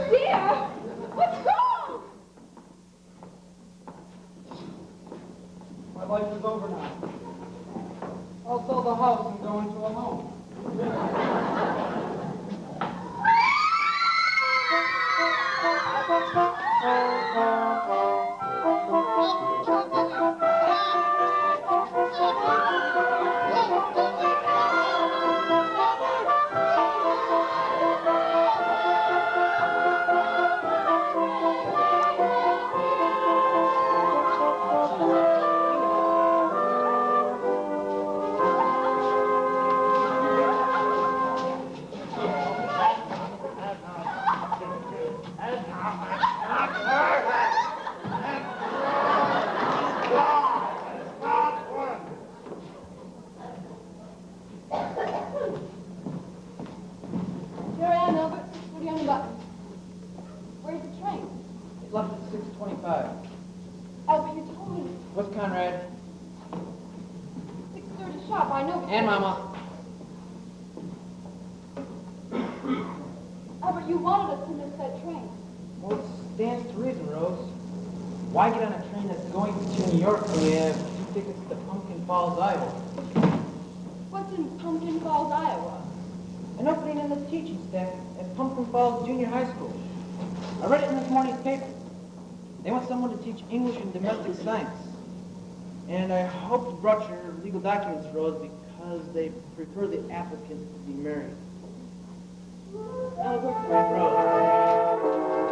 Dear, what's wrong? My life is over now. I'll sell the house and go into a home. Here I am, Albert. What are you on the button? Where's the train? It left at 6:25. Albert, you told me. What's Conrad? 6:30 sharp, I know. But And Mama. Albert, you wanted us to miss that train. Well, it stands to reason, Rose. Why get on a train that's going to New York when we have 2 tickets to Pumpkin Falls, Iowa? What's in Pumpkin Falls, Iowa? An opening in the teaching staff at Pumpkin Falls Junior High School. I read it in this morning's paper. They want someone to teach English and domestic science. And I hope you brought your legal documents, Rose, because they prefer the applicants to be married. Albert. Rose.